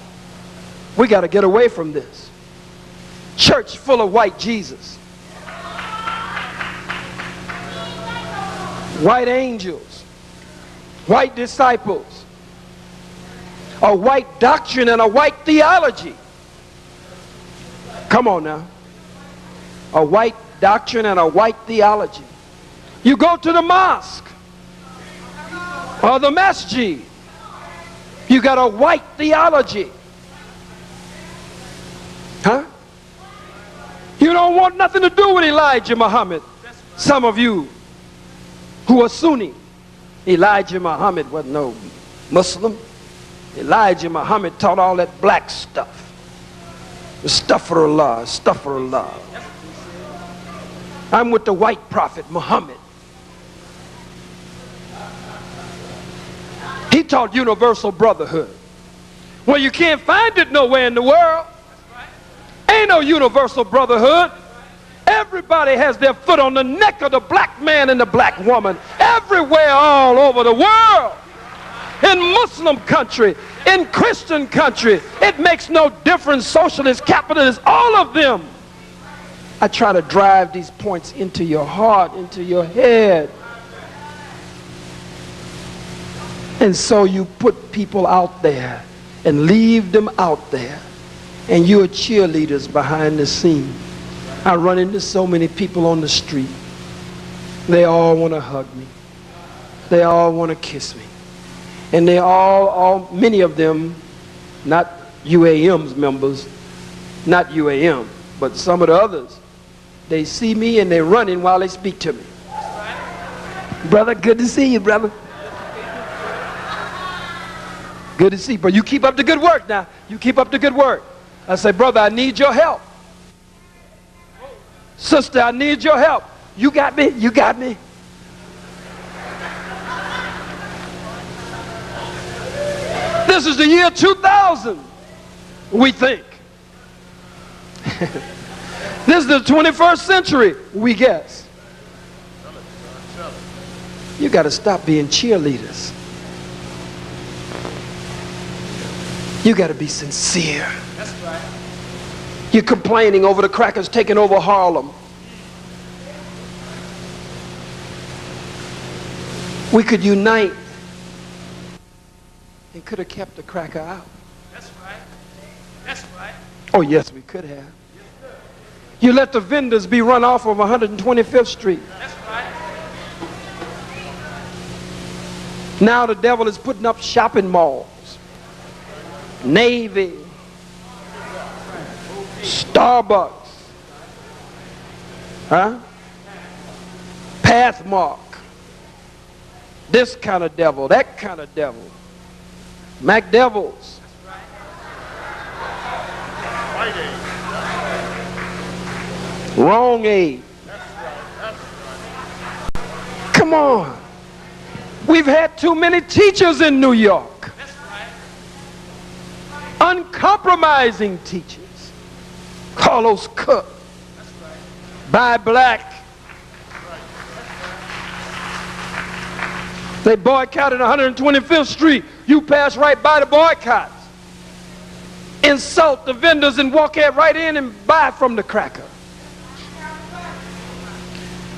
We got to get away from this. Church full of white Jesus. White angels. White disciples. A white doctrine and a white theology. Come on now. A white doctrine and a white theology. You go to the mosque or the masjid, you got a white theology. Huh? You don't want nothing to do with Elijah Muhammad. Some of you who are Sunni. Elijah Muhammad wasn't no Muslim. Elijah Muhammad taught all that black stuff. Astaghfirullah, astaghfirullah. I'm with the white prophet Muhammad. He taught universal brotherhood. Well, you can't find it nowhere in the world. Ain't no universal brotherhood. Everybody has their foot on the neck of the black man and the black woman. Everywhere, all over the world. In Muslim country, in Christian country, it makes no difference. Socialist, capitalist, all of them. I try to drive these points into your heart, into your head. And so you put people out there and leave them out there. And you're cheerleaders behind the scene. I run into so many people on the street. They all want to hug me. They all want to kiss me. And they many of them, not UAM's members, not UAM, but some of the others, they see me and they're running while they speak to me. Brother, good to see you, brother. Good to see you, but you keep up the good work now. You keep up the good work. I say, brother, I need your help. Sister, I need your help. You got me? You got me? This is the year 2000, we think. This is the 21st century, we guess. You got to stop being cheerleaders. You got to be sincere. That's right. You're complaining over the crackers taking over Harlem. We could unite and could have kept the cracker out. That's right. That's right. Oh, yes, we could have. You let the vendors be run off of 125th Street. That's right. Now the devil is putting up shopping malls. Navy. Starbucks. Huh? Pathmark. This kind of devil, that kind of devil. Mac devils. Right aid. Wrong aid. Come on. We've had too many teachers in New York. That's right. Uncompromising teachers. Carlos Cook. That's right. Buy black, They boycotted 125th Street. You pass right by the boycotts. Insult the vendors and walk right in and buy from the cracker.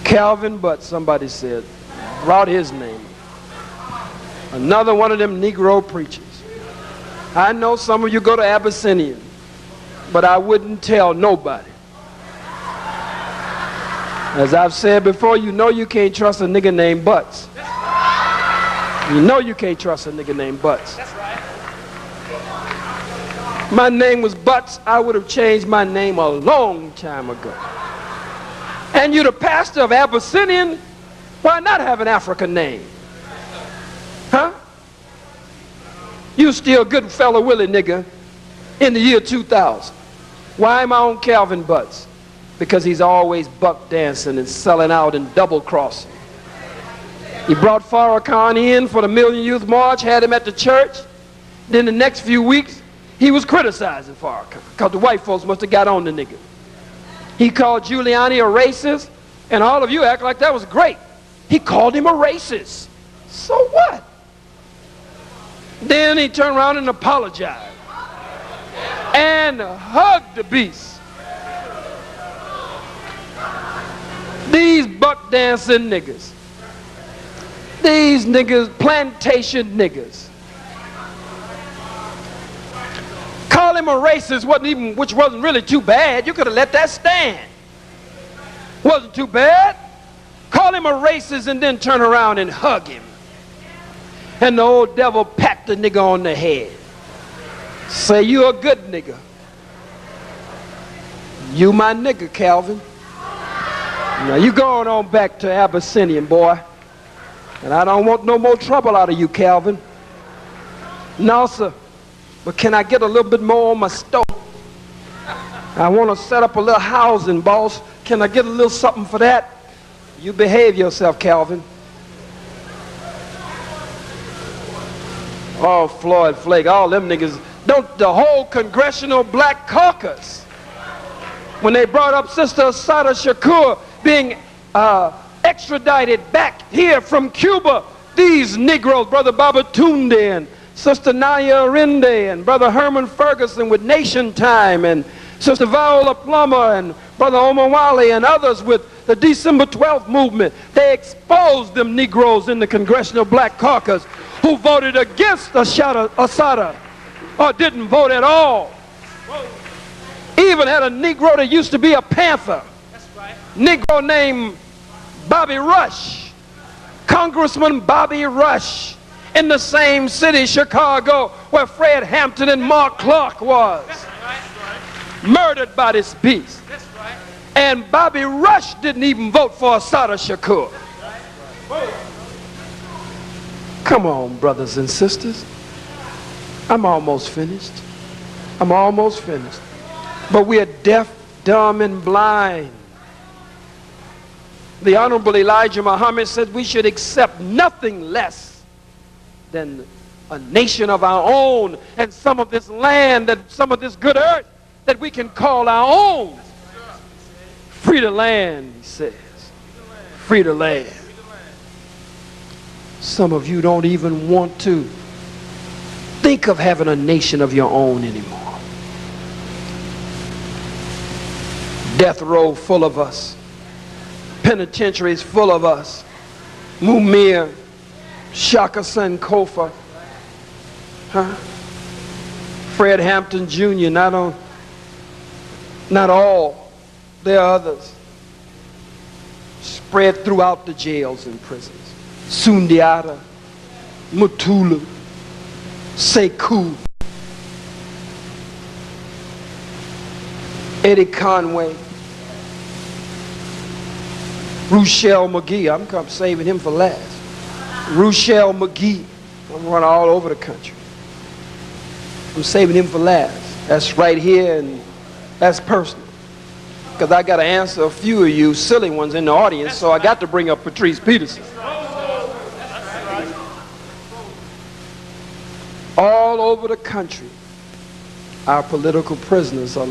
Calvin Butt, somebody said, brought his name. Another one of them Negro preachers. I know some of you go to Abyssinian, but I wouldn't tell nobody. As I've said before, you know you can't trust a nigga named Butts. You know you can't trust a nigga named Butts. That's right. My name was Butts, I would have changed my name a long time ago. And you're the pastor of Abyssinian, why not have an African name? Huh? You still good fellow Willie nigga in the year 2000. Why am I on Calvin Butts? Because he's always buck dancing and selling out and double crossing. He brought Farrakhan in for the Million Youth March, had him at the church. Then the next few weeks, he was criticizing Farrakhan because the white folks must have got on the nigga. He called Giuliani a racist, and all of you act like that was great. He called him a racist. So what? Then he turned around and apologized and hugged the beast. These buck dancing niggas. These niggas, plantation niggas. Call him a racist, which wasn't really too bad. You could have let that stand. Wasn't too bad. Call him a racist and then turn around and hug him. And the old devil pat the nigga on the head. Say, you a good nigga. You my nigga, Calvin. Now you going on back to Abyssinian, boy. And I don't want no more trouble out of you, Calvin. No, sir. But can I get a little bit more on my stove? I want to set up a little housing, boss. Can I get a little something for that? You behave yourself, Calvin. Oh, Floyd Flake, all them niggas. Don't the whole Congressional Black Caucus, when they brought up Sister Assata Shakur being extradited back here from Cuba, these Negroes, Brother Babatunde and Sister Naya Arinde and Brother Herman Ferguson with Nation Time and Sister Viola Plummer and Brother Omawale and others with the December 12th movement, they exposed them Negroes in the Congressional Black Caucus who voted against Assata or didn't vote at all. Even had a Negro that used to be a Panther. That's right. Negro named Bobby Rush. Congressman Bobby Rush in the same city, Chicago, where Fred Hampton and Mark Clark was. That's right. Murdered by this beast. That's right. And Bobby Rush didn't even vote for Assata Shakur. Come on, brothers and sisters. I'm almost finished. I'm almost finished. But we are deaf, dumb, and blind. The Honorable Elijah Muhammad said we should accept nothing less than a nation of our own and some of this land, and some of this good earth that we can call our own. Free the land, he says. Free the land. Some of you don't even want to think of having a nation of your own anymore. Death row full of us. Penitentiaries full of us. Mumia, Shaka Sankofa, Fred Hampton Jr., not all. There are others spread throughout the jails and prisons. Sundiata, Mutulu, Sekou, Eddie Conway, Ruchell McGee. I'm saving him for last. Ruchell McGee. I'm running all over the country. I'm saving him for last. That's right here, and that's personal. Because I got to answer a few of you silly ones in the audience, so I got to bring up Patrice Peterson. All over the country, our political prisoners are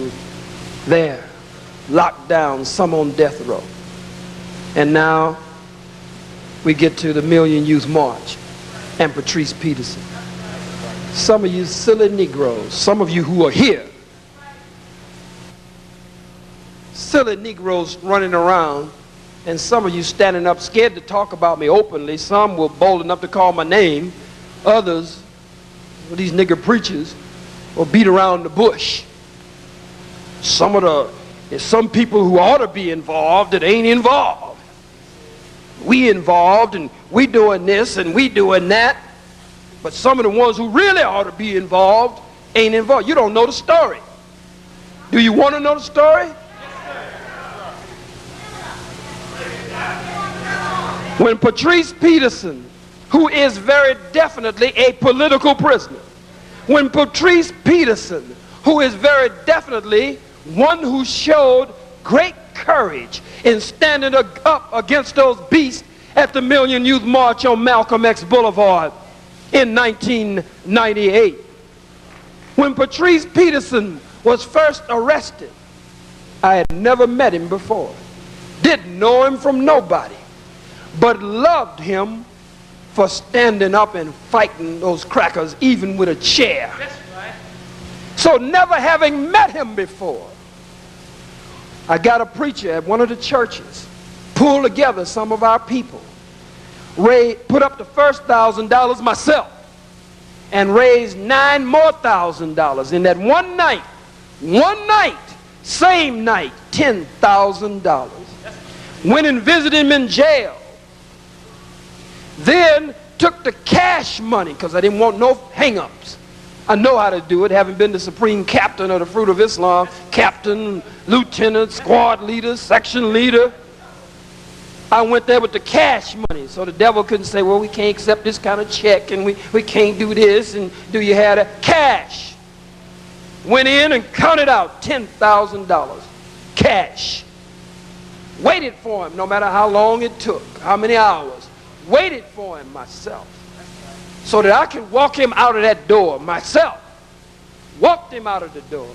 there, locked down, some on death row. And now we get to the Million Youth March. and Patrice Peterson. Some of you silly Negroes, some of you who are here, silly Negroes running around, and some of you standing up scared to talk about me openly. Some were bold enough to call my name. Others, these nigger preachers, will beat around the bush. There's some people who ought to be involved that ain't involved. We involved and we doing this and we doing that. But some of the ones who really ought to be involved ain't involved. You don't know the story. Do you want to know the story? When Patrice Peterson, who is very definitely a political prisoner, when Patrice Peterson, who is very definitely one who showed great courage in standing up against those beasts at the Million Youth March on Malcolm X Boulevard in 1998. When Patrice Peterson was first arrested, I had never met him before, didn't know him from nobody, but loved him for standing up and fighting those crackers even with a chair. That's right. So never having met him before, I got a preacher at one of the churches, pulled together some of our people, put up the first $1,000 myself, and raised $9,000 more in that one night, same night, $10,000. Went and visited him in jail. Then took the cash money, because I didn't want no hang-ups. I know how to do it, having been the supreme captain of the Fruit of Islam, captain, lieutenant, squad leader, section leader. I went there with the cash money, so the devil couldn't say, well, we can't accept this kind of check, and we can't do this, and do you have that? Cash. Went in and counted out $10,000. Cash. Waited for him, no matter how long it took, how many hours. Waited for him myself, so that I could walk him out of that door myself. Walked him out of the door.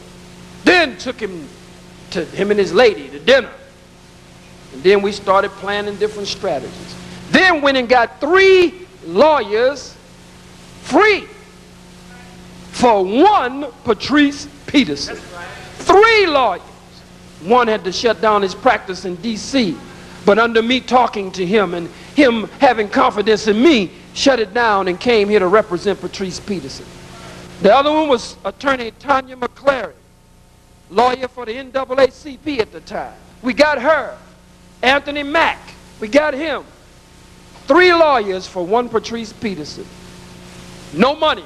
Then took him and his lady to dinner. And then we started planning different strategies. Then went and got 3 lawyers free for one Patrice Peterson. 3 lawyers. One had to shut down his practice in D.C., but under me talking to him and him having confidence in me, shut it down and came here to represent Patrice Peterson. The other one was attorney Tanya McClary, lawyer for the NAACP at the time. We got her. Anthony Mack, we got him. 3 lawyers for one Patrice Peterson. No money.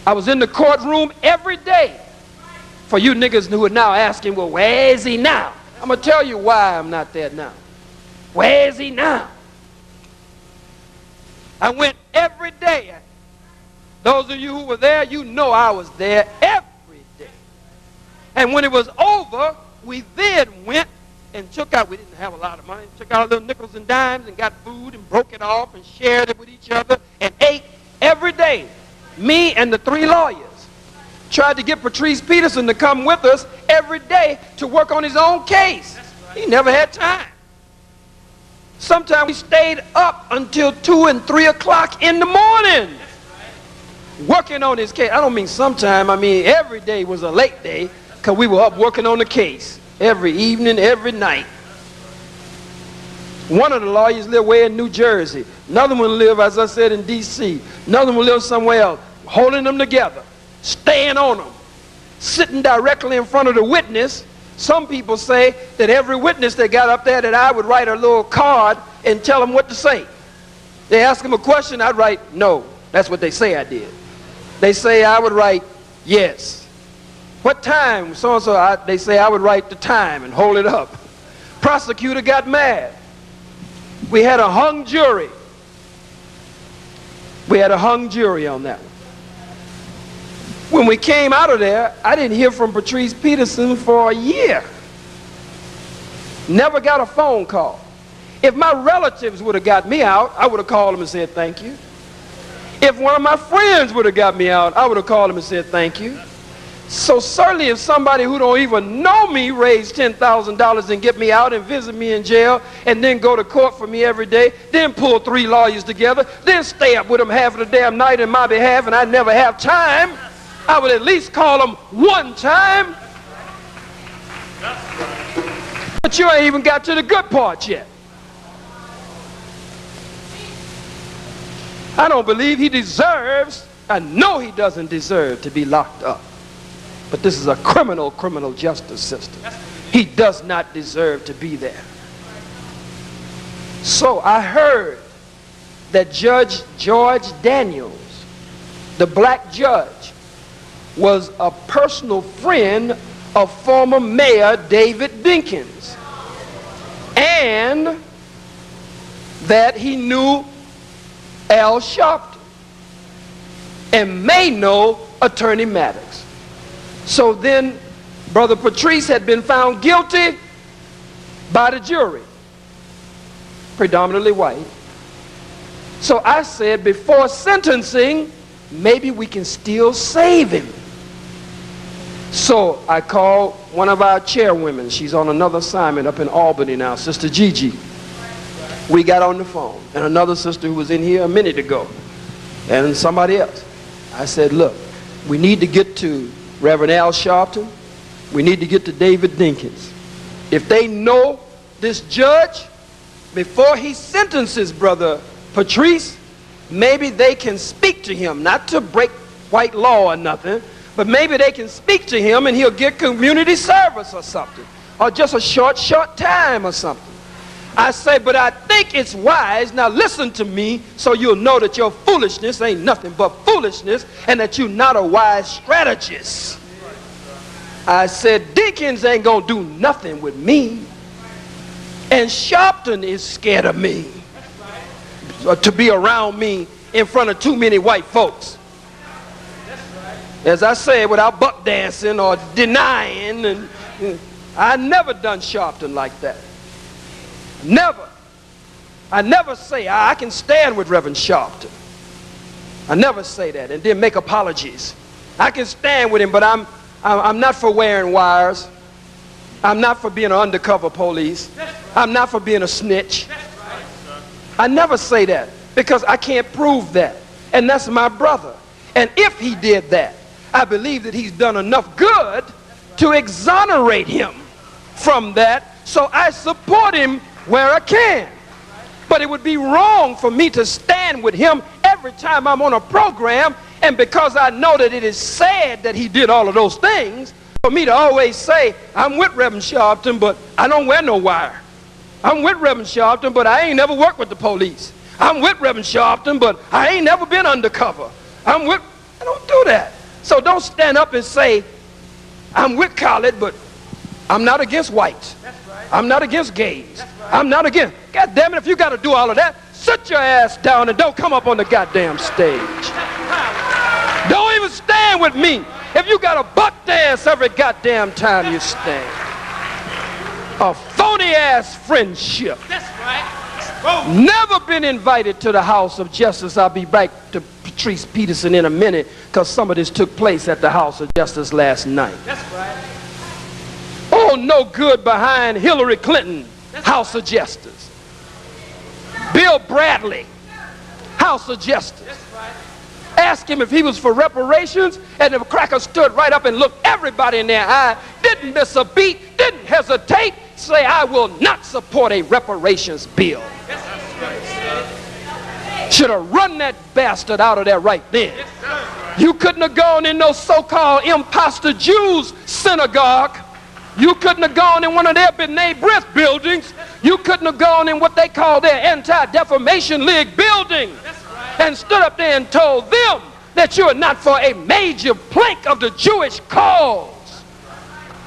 I was in the courtroom every day. For you niggas who are now asking, well, where is he now? I'm going to tell you why I'm not there now. Where is he now? I went every day. Those of you who were there, you know I was there every day. And when it was over, we then went and took out, we didn't have a lot of money, took out little nickels and dimes and got food and broke it off and shared it with each other and ate every day. Me and the 3 lawyers tried to get Patrice Peterson to come with us every day to work on his own case. He never had time. Sometimes we stayed up until 2 and 3 o'clock in the morning working on his case. I don't mean sometime, I mean every day was a late day, because we were up working on the case every evening, every night. One of the lawyers lived way in New Jersey. Another one lived, as I said, in D.C. Another one lived somewhere else, holding them together, staying on them, sitting directly in front of the witness. Some people say that every witness that got up there that I would write a little card and tell them what to say. They ask them a question, I'd write no. That's what they say I did. They say I would write yes. What time? So-and-so, they say I would write the time and hold it up. Prosecutor got mad. We had a hung jury. We had a hung jury on that one. When we came out of there, I didn't hear from Patrice Peterson for a year. Never got a phone call. If my relatives would have got me out, I would have called them and said thank you. If one of my friends would have got me out, I would have called them and said thank you. So certainly if somebody who don't even know me raised $10,000 and get me out and visit me in jail and then go to court for me every day, then pull 3 lawyers together, then stay up with them half of the damn night in my behalf and I never have time, I would at least call them one time. But you ain't even got to the good part yet. I don't believe he deserves, I know he doesn't deserve to be locked up. But this is a criminal justice system. He does not deserve to be there. So I heard that Judge George Daniels, the black judge, was a personal friend of former Mayor David Dinkins, and that he knew Al Sharpton and may know Attorney Maddox. So then Brother Patrice had been found guilty by the jury, predominantly white. So I said, before sentencing, maybe we can still save him. So I called one of our chairwomen. She's on another assignment up in Albany now, Sister Gigi. We got on the phone. And another sister who was in here a minute ago. And somebody else. I said, look, we need to get to Reverend Al Sharpton. We need to get to David Dinkins. If they know this judge, before he sentences Brother Patrice, maybe they can speak to him, not to break white law or nothing, but maybe they can speak to him and he'll get community service or something, or just a short time or something. I say, but I think it's wise, now listen to me so you'll know that your foolishness ain't nothing but foolishness and that you're not a wise strategist. I said, Dinkins ain't gonna do nothing with me, and Sharpton is scared of me, to be around me in front of too many white folks. As I said, without buck dancing or denying, and I never done Sharpton like that. Never. I never say I can stand with Reverend Sharpton. I never say that and then make apologies. I can stand with him, but I'm not for wearing wires. I'm not for being an undercover police. I'm not for being a snitch. I never say that because I can't prove that. And that's my brother. And if he did that, I believe that he's done enough good to exonerate him from that. So I support him where I can. But it would be wrong for me to stand with him every time I'm on a program, and because I know that it is sad that he did all of those things, for me to always say, I'm with Reverend Sharpton, but I don't wear no wire. I'm with Reverend Sharpton, but I ain't never worked with the police. I'm with Reverend Sharpton, but I ain't never been undercover. I don't do that. So don't stand up and say, I'm with Khalid, but I'm not against whites. I'm not against gays. I'm not against. God damn it, if you got to do all of that, sit your ass down and don't come up on the goddamn stage. Don't even stand with me if you got to buck dance every goddamn time you stand. A phony ass friendship. That's right. Never been invited to the House of Justice. I'll be back to Patrice Peterson in a minute because some of this took place at the House of Justice last night. That's right. Oh, no good behind Hillary Clinton, House of Justice. Bill Bradley, House of Justice. That's right. Ask him if he was for reparations, and the cracker stood right up and looked everybody in their eye, didn't miss a beat, didn't hesitate, say, I will not support a reparations bill. Should have run that bastard out of there right then. You couldn't have gone in no so-called imposter Jews synagogue. You couldn't have gone in one of their B'nai B'rith buildings. You couldn't have gone in what they call their Anti-Defamation League building and stood up there and told them that you are not for a major plank of the Jewish cause.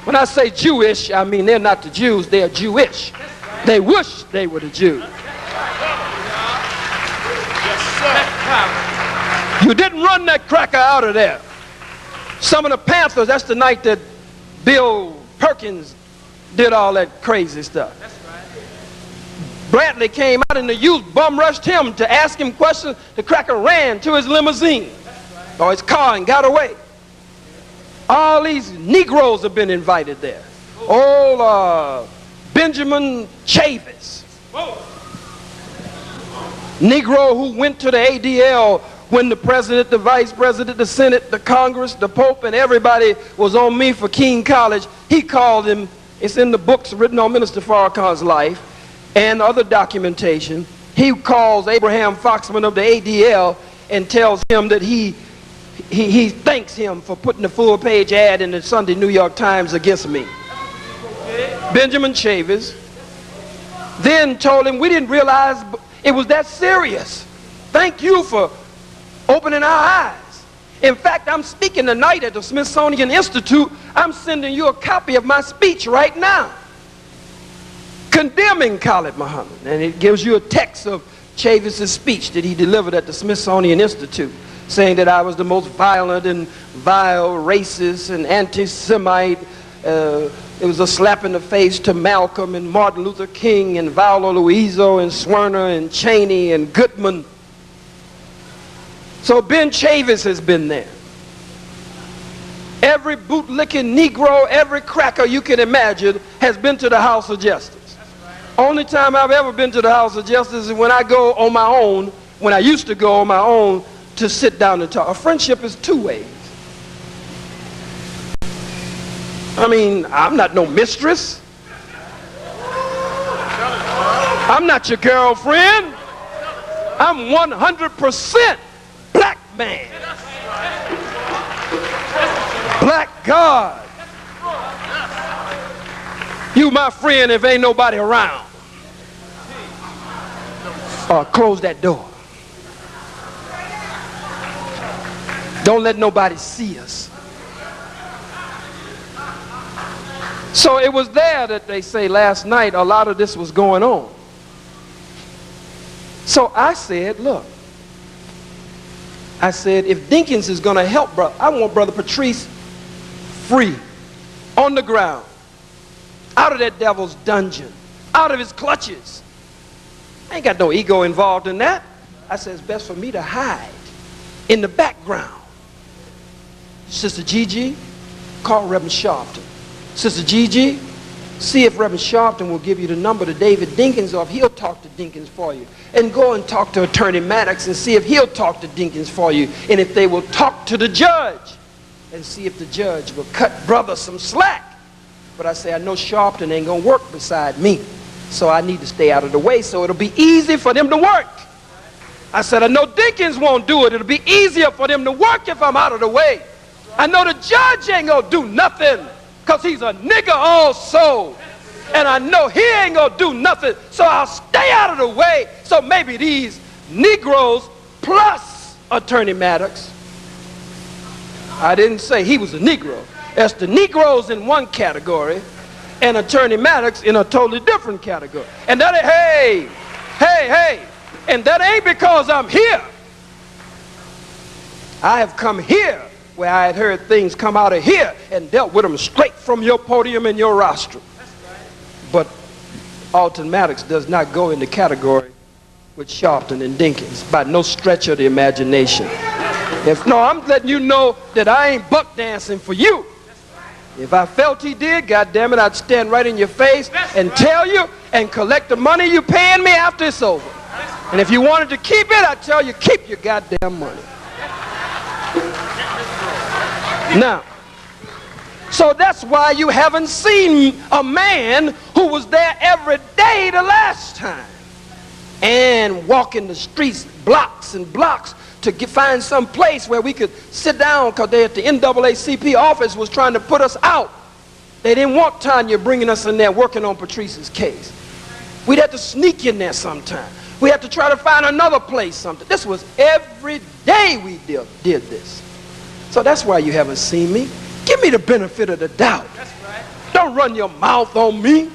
When I say Jewish, I mean they're not the Jews, they're Jewish. They wish they were the Jews. You didn't run that cracker out of there. Some of the Panthers, that's the night that Bill Perkins did all that crazy stuff. That's right. Bradley came out and the youth bum rushed him to ask him questions. The cracker ran to his limousine or his car and got away. All these Negroes have been invited there. Old Benjamin Chavis, Negro who went to the ADL when the president, the vice president, the Senate, the Congress, the Pope, and everybody was on me for King College. He called him, it's in the books written on Minister Farrakhan's life and other documentation. He calls Abraham Foxman of the ADL and tells him that he thanks him for putting the full page ad in the Sunday New York Times against me. Benjamin Chavis then told him, we didn't realize it was that serious. Thank you for opening our eyes. In fact, I'm speaking tonight at the Smithsonian Institute. I'm sending you a copy of my speech right now, condemning Khalid Muhammad. And it gives you a text of Chavis's speech that he delivered at the Smithsonian Institute, saying that I was the most violent and vile racist and anti-Semite. It was a slap in the face to Malcolm and Martin Luther King and Viola Luiso and Swerner and Cheney and Goodman. So Ben Chavis has been there. Every bootlicking Negro, every cracker you can imagine has been to the House of Justice. Only time I've ever been to the House of Justice is when I go on my own, when I used to go on my own to sit down and talk. A friendship is two ways. I mean, I'm not no mistress. I'm not your girlfriend. I'm 100% black man. Black God. You my friend if ain't nobody around. Close that door. Don't let nobody see us. So it was there that they say last night a lot of this was going on. So I said, look, I said, if Dinkins is going to help, brother, I want Brother Patrice free, on the ground, out of that devil's dungeon, out of his clutches. I ain't got no ego involved in that. I said, it's best for me to hide in the background. Sister Gigi, call Reverend Sharpton. Sister Gigi, see if Reverend Sharpton will give you the number to David Dinkins, or if he'll talk to Dinkins for you. And go and talk to Attorney Maddox and see if he'll talk to Dinkins for you. And if they will talk to the judge and see if the judge will cut brother some slack. But I say, I know Sharpton ain't gonna work beside me, so I need to stay out of the way so it'll be easy for them to work. I said, I know Dinkins won't do it. It'll be easier for them to work if I'm out of the way. I know the judge ain't gonna do nothing, because he's a nigger also. And I know he ain't gonna do nothing, so I'll stay out of the way. So maybe these Negroes plus Attorney Maddox. I didn't say he was a Negro. That's the Negroes in one category and Attorney Maddox in a totally different category. And that, hey, and that ain't because I'm here. I have come here where I had heard things come out of here and dealt with them straight from your podium and your rostrum. But Alton Maddox does not go in the category with Sharpton and Dinkins by no stretch of the imagination. I'm letting you know that I ain't buck dancing for you. If I felt he did, goddamn it, I'd stand right in your face and tell you and collect the money you paying me after it's over. And if you wanted to keep it, I'd tell you, keep your goddamn money. Now, so that's why you haven't seen a man who was there every day the last time and walking the streets blocks and blocks to find some place where we could sit down, because they at the NAACP office was trying to put us out. They didn't want Tanya bringing us in there working on Patrice's case. We'd have to sneak in there sometime. We had to try to find another place something. This was every day we did this. So that's why you haven't seen me. Give me the benefit of the doubt. That's right. Don't run your mouth on me.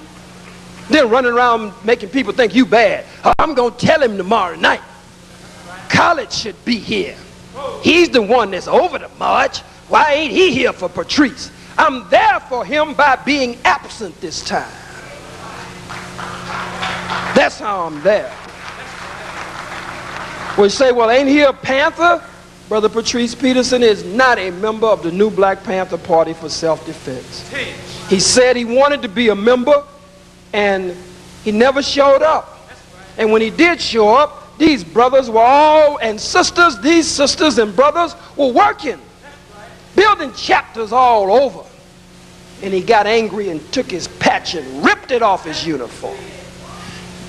Then running around making people think you bad. I'm going to tell him tomorrow night. Khalid should be here. He's the one that's over the march. Why ain't he here for Patrice? I'm there for him by being absent this time. That's how I'm there. We say, well, ain't he a Panther? Brother Patrice Peterson is not a member of the new Black Panther Party for self-defense. He said he wanted to be a member, and he never showed up. And when he did show up, these brothers were all, and sisters, these sisters and brothers were working, building chapters all over. And he got angry and took his patch and ripped it off his uniform.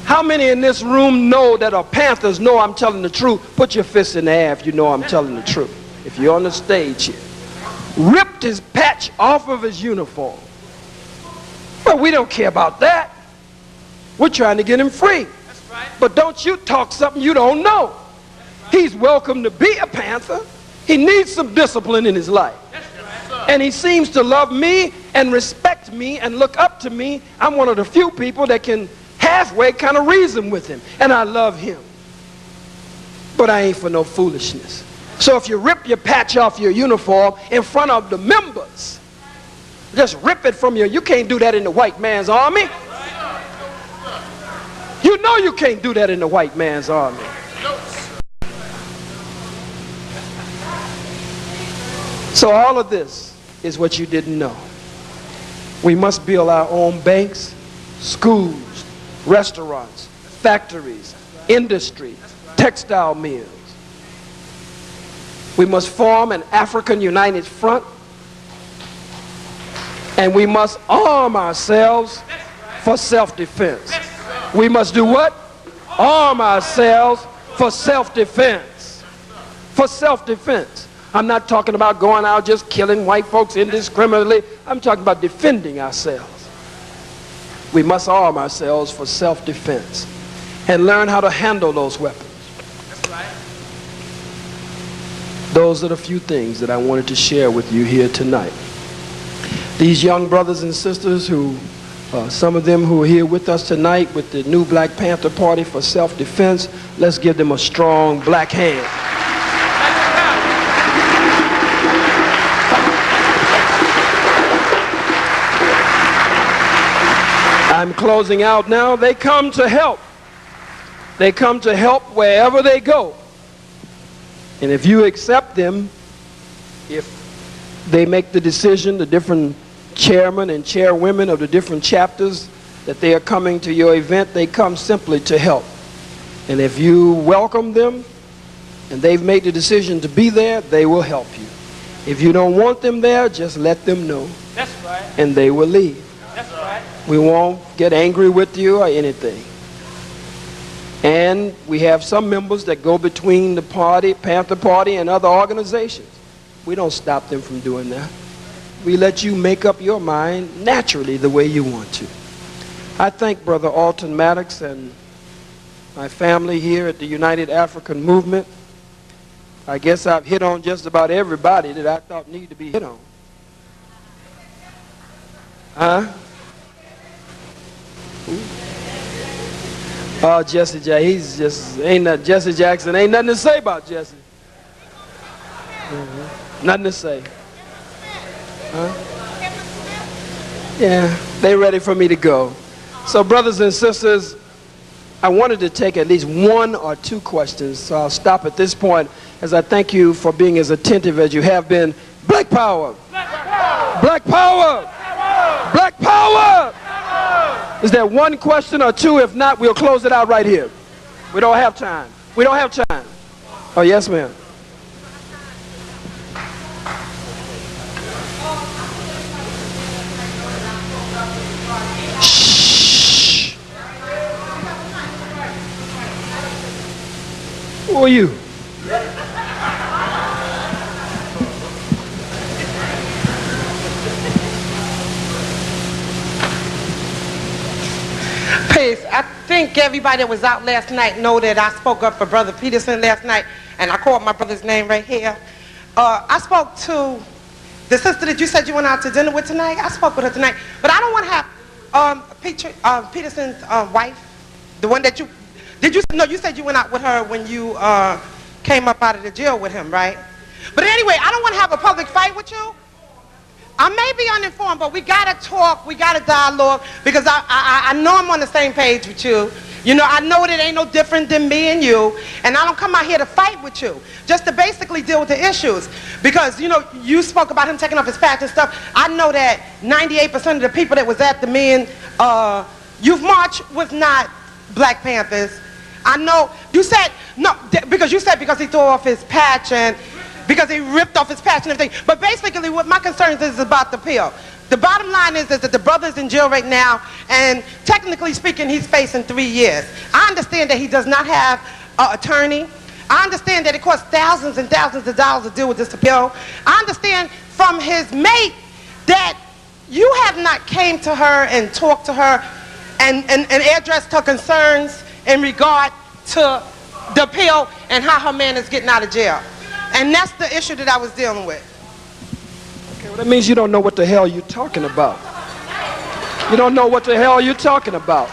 How many in this room know that are Panthers know I'm telling the truth? Put your fist in the air if you know I'm telling the truth. If you're on the stage here. Ripped his patch off of his uniform. Well, we don't care about that. We're trying to get him free. But don't you talk something you don't know. He's welcome to be a Panther. He needs some discipline in his life. And he seems to love me and respect me and look up to me. I'm one of the few people that can halfway kind of reason with him, and I love him, but I ain't for no foolishness. So if you rip your patch off your uniform in front of the members, just rip it from you can't do that in the white man's army. You know you can't do that in the white man's army. So all of this is what you didn't know. We must build our own banks, schools, restaurants, factories, industry, textile mills. We must form an African United Front, and we must arm ourselves for self-defense. We must do what? Arm ourselves for self-defense. For self-defense. I'm not talking about going out just killing white folks indiscriminately. I'm talking about defending ourselves. We must arm ourselves for self-defense and learn how to handle those weapons. That's right. Those are the few things that I wanted to share with you here tonight. These young brothers and sisters who, some of them who are here with us tonight with the new Black Panther Party for self-defense, let's give them a strong black hand. I'm closing out now. They come to help. They come to help wherever they go. And if you accept them, if they make the decision, the different chairmen and chairwomen of the different chapters, that they are coming to your event, they come simply to help. And if you welcome them and they've made the decision to be there, they will help you. If you don't want them there, just let them know. That's right. And they will leave. That's right. We won't get angry with you or anything. And we have some members that go between the party, Panther Party, and other organizations. We don't stop them from doing that. We let you make up your mind naturally the way you want to. I thank Brother Alton Maddox and my family here at the United African Movement. I guess I've hit on just about everybody that I thought needed to be hit on. Huh? Oh, Jesse Jackson, he's just, Jesse Jackson, ain't nothing to say about Jesse. Nothing to say. Huh? Yeah, they ready for me to go. So brothers and sisters, I wanted to take at least one or two questions, so I'll stop at this point as I thank you for being as attentive as you have been. Black power! Black power! Black power! Black power! Is there one question or two? If not, we'll close it out right here. We don't have time. We don't have time. Oh, yes, ma'am. Shh. Who are you? I think everybody that was out last night know that I spoke up for Brother Peterson last night, and I called my brother's name right here. I spoke to the sister that you said you went out to dinner with tonight. I spoke with her tonight, but I don't want to have Peterson's wife, the one that you said you went out with her when you came up out of the jail with him, right? But anyway, I don't want to have a public fight with you. I may be uninformed, but we gotta talk, we gotta dialogue, because I know I'm on the same page with you, You know, I know that it ain't no different than me and you, and I don't come out here to fight with you, just to basically deal with the issues. Because, you know, you spoke about him taking off his patch and stuff. I know that 98% of the people that was at the men youth march was not Black Panthers. I know, you said, no, because you said because he threw off his patch and because he ripped off his patch and everything. But basically what my concern is about the pill. The bottom line is that the brother's in jail right now, and technically speaking, he's facing 3 years. I understand that he does not have an attorney. I understand that it costs thousands and thousands of dollars to deal with this appeal. I understand from his mate that you have not came to her and talked to her and addressed her concerns in regard to the appeal and how her man is getting out of jail. And that's the issue that I was dealing with. Well, that means you don't know what the hell you're talking about. You don't know what the hell you're talking about.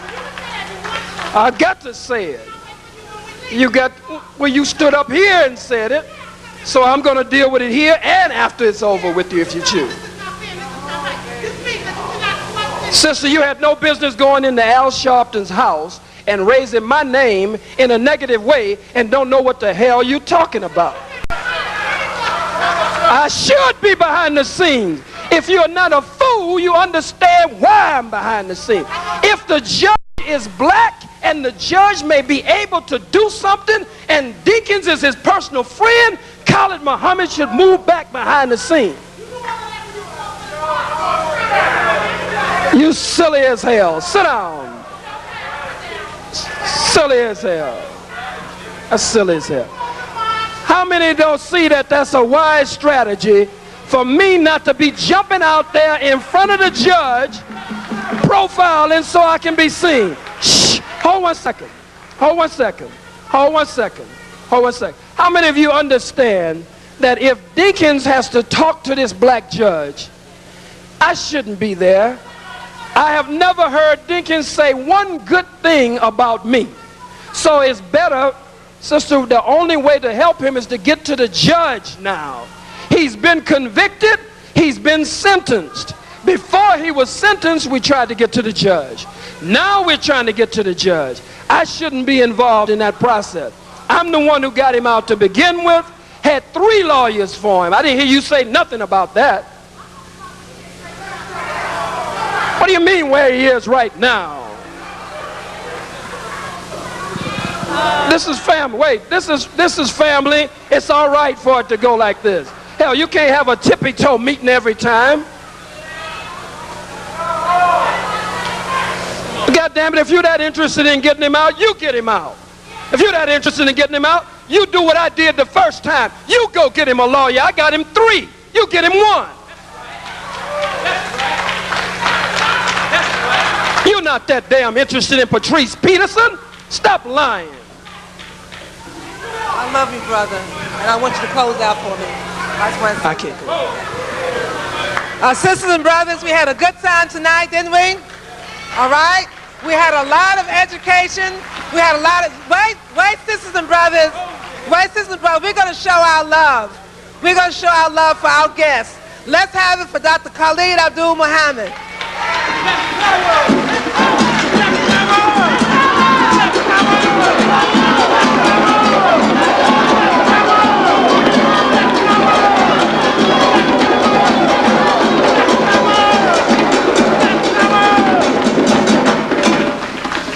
I got to say it. You stood up here and said it, so I'm going to deal with it here and after it's over with you if you choose. Sister, you had no business going into Al Sharpton's house and raising my name in a negative way and don't know what the hell you're talking about. I should be behind the scenes. If you're not a fool, you understand why I'm behind the scenes. If the judge is black and the judge may be able to do something and Deacons is his personal friend, Khalid Muhammad should move back behind the scenes. You silly as hell. Sit down. Silly as hell. That's silly as hell. How many don't see that that's a wise strategy for me not to be jumping out there in front of the judge, profiling so I can be seen? Shh, hold 1 second. Hold 1 second. Hold 1 second. Hold 1 second. How many of you understand that if Deacons has to talk to this black judge, I shouldn't be there? I have never heard Deacons say one good thing about me. So it's better, sister, the only way to help him is to get to the judge now. He's been convicted, he's been sentenced. Before he was sentenced, we tried to get to the judge. Now we're trying to get to the judge. I shouldn't be involved in that process. I'm the one who got him out to begin with, had 3 lawyers for him. I didn't hear you say nothing about that. What do you mean where he is right now? This is family. Wait, this is family. It's all right for it to go like this. Hell, you can't have a tippy-toe meeting every time. God damn it, if you're that interested in getting him out, you get him out. If you're that interested in getting him out, you do what I did the first time. You go get him a lawyer. I got him 3. You get him 1. You're not that damn interested in Patrice Peterson. Stop lying. I love you, brother, and I want you to close out for me. I can't go. Sisters and brothers, we had a good time tonight, didn't we? All right? We had a lot of education. We had a lot of... Wait, sisters and brothers. Wait, sisters and brothers. We're going to show our love. We're going to show our love for our guests. Let's have it for Dr. Khalid Abdul Muhammad.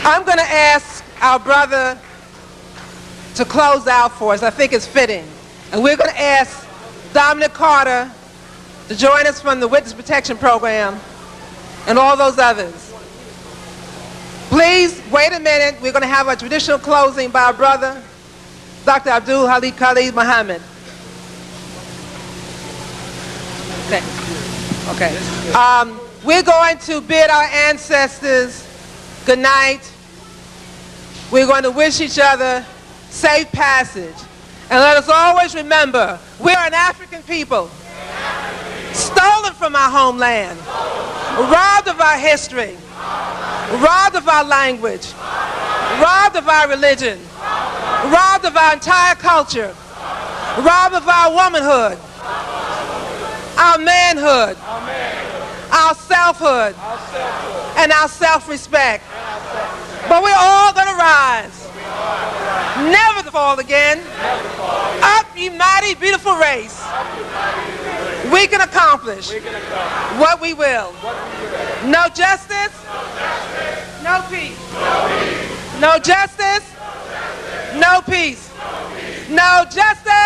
I'm going to ask our brother to close out for us. I think it's fitting. And we're going to ask Dominic Carter to join us from the Witness Protection Program and all those others. Please wait a minute. We're going to have a traditional closing by our brother, Dr. Abdul Khalid Muhammad. Okay. We're going to bid our ancestors good night. We're going to wish each other safe passage. And let us always remember, we are an African people, stolen from our homeland, robbed of our history, robbed of our language, robbed of our religion, robbed of our entire culture, robbed of our womanhood, our manhood, our selfhood, and our self-respect. But we're all going to rise, never to fall again. Up, ye mighty, beautiful race. We can accomplish what we will. No justice, no peace. No justice, no peace. No justice.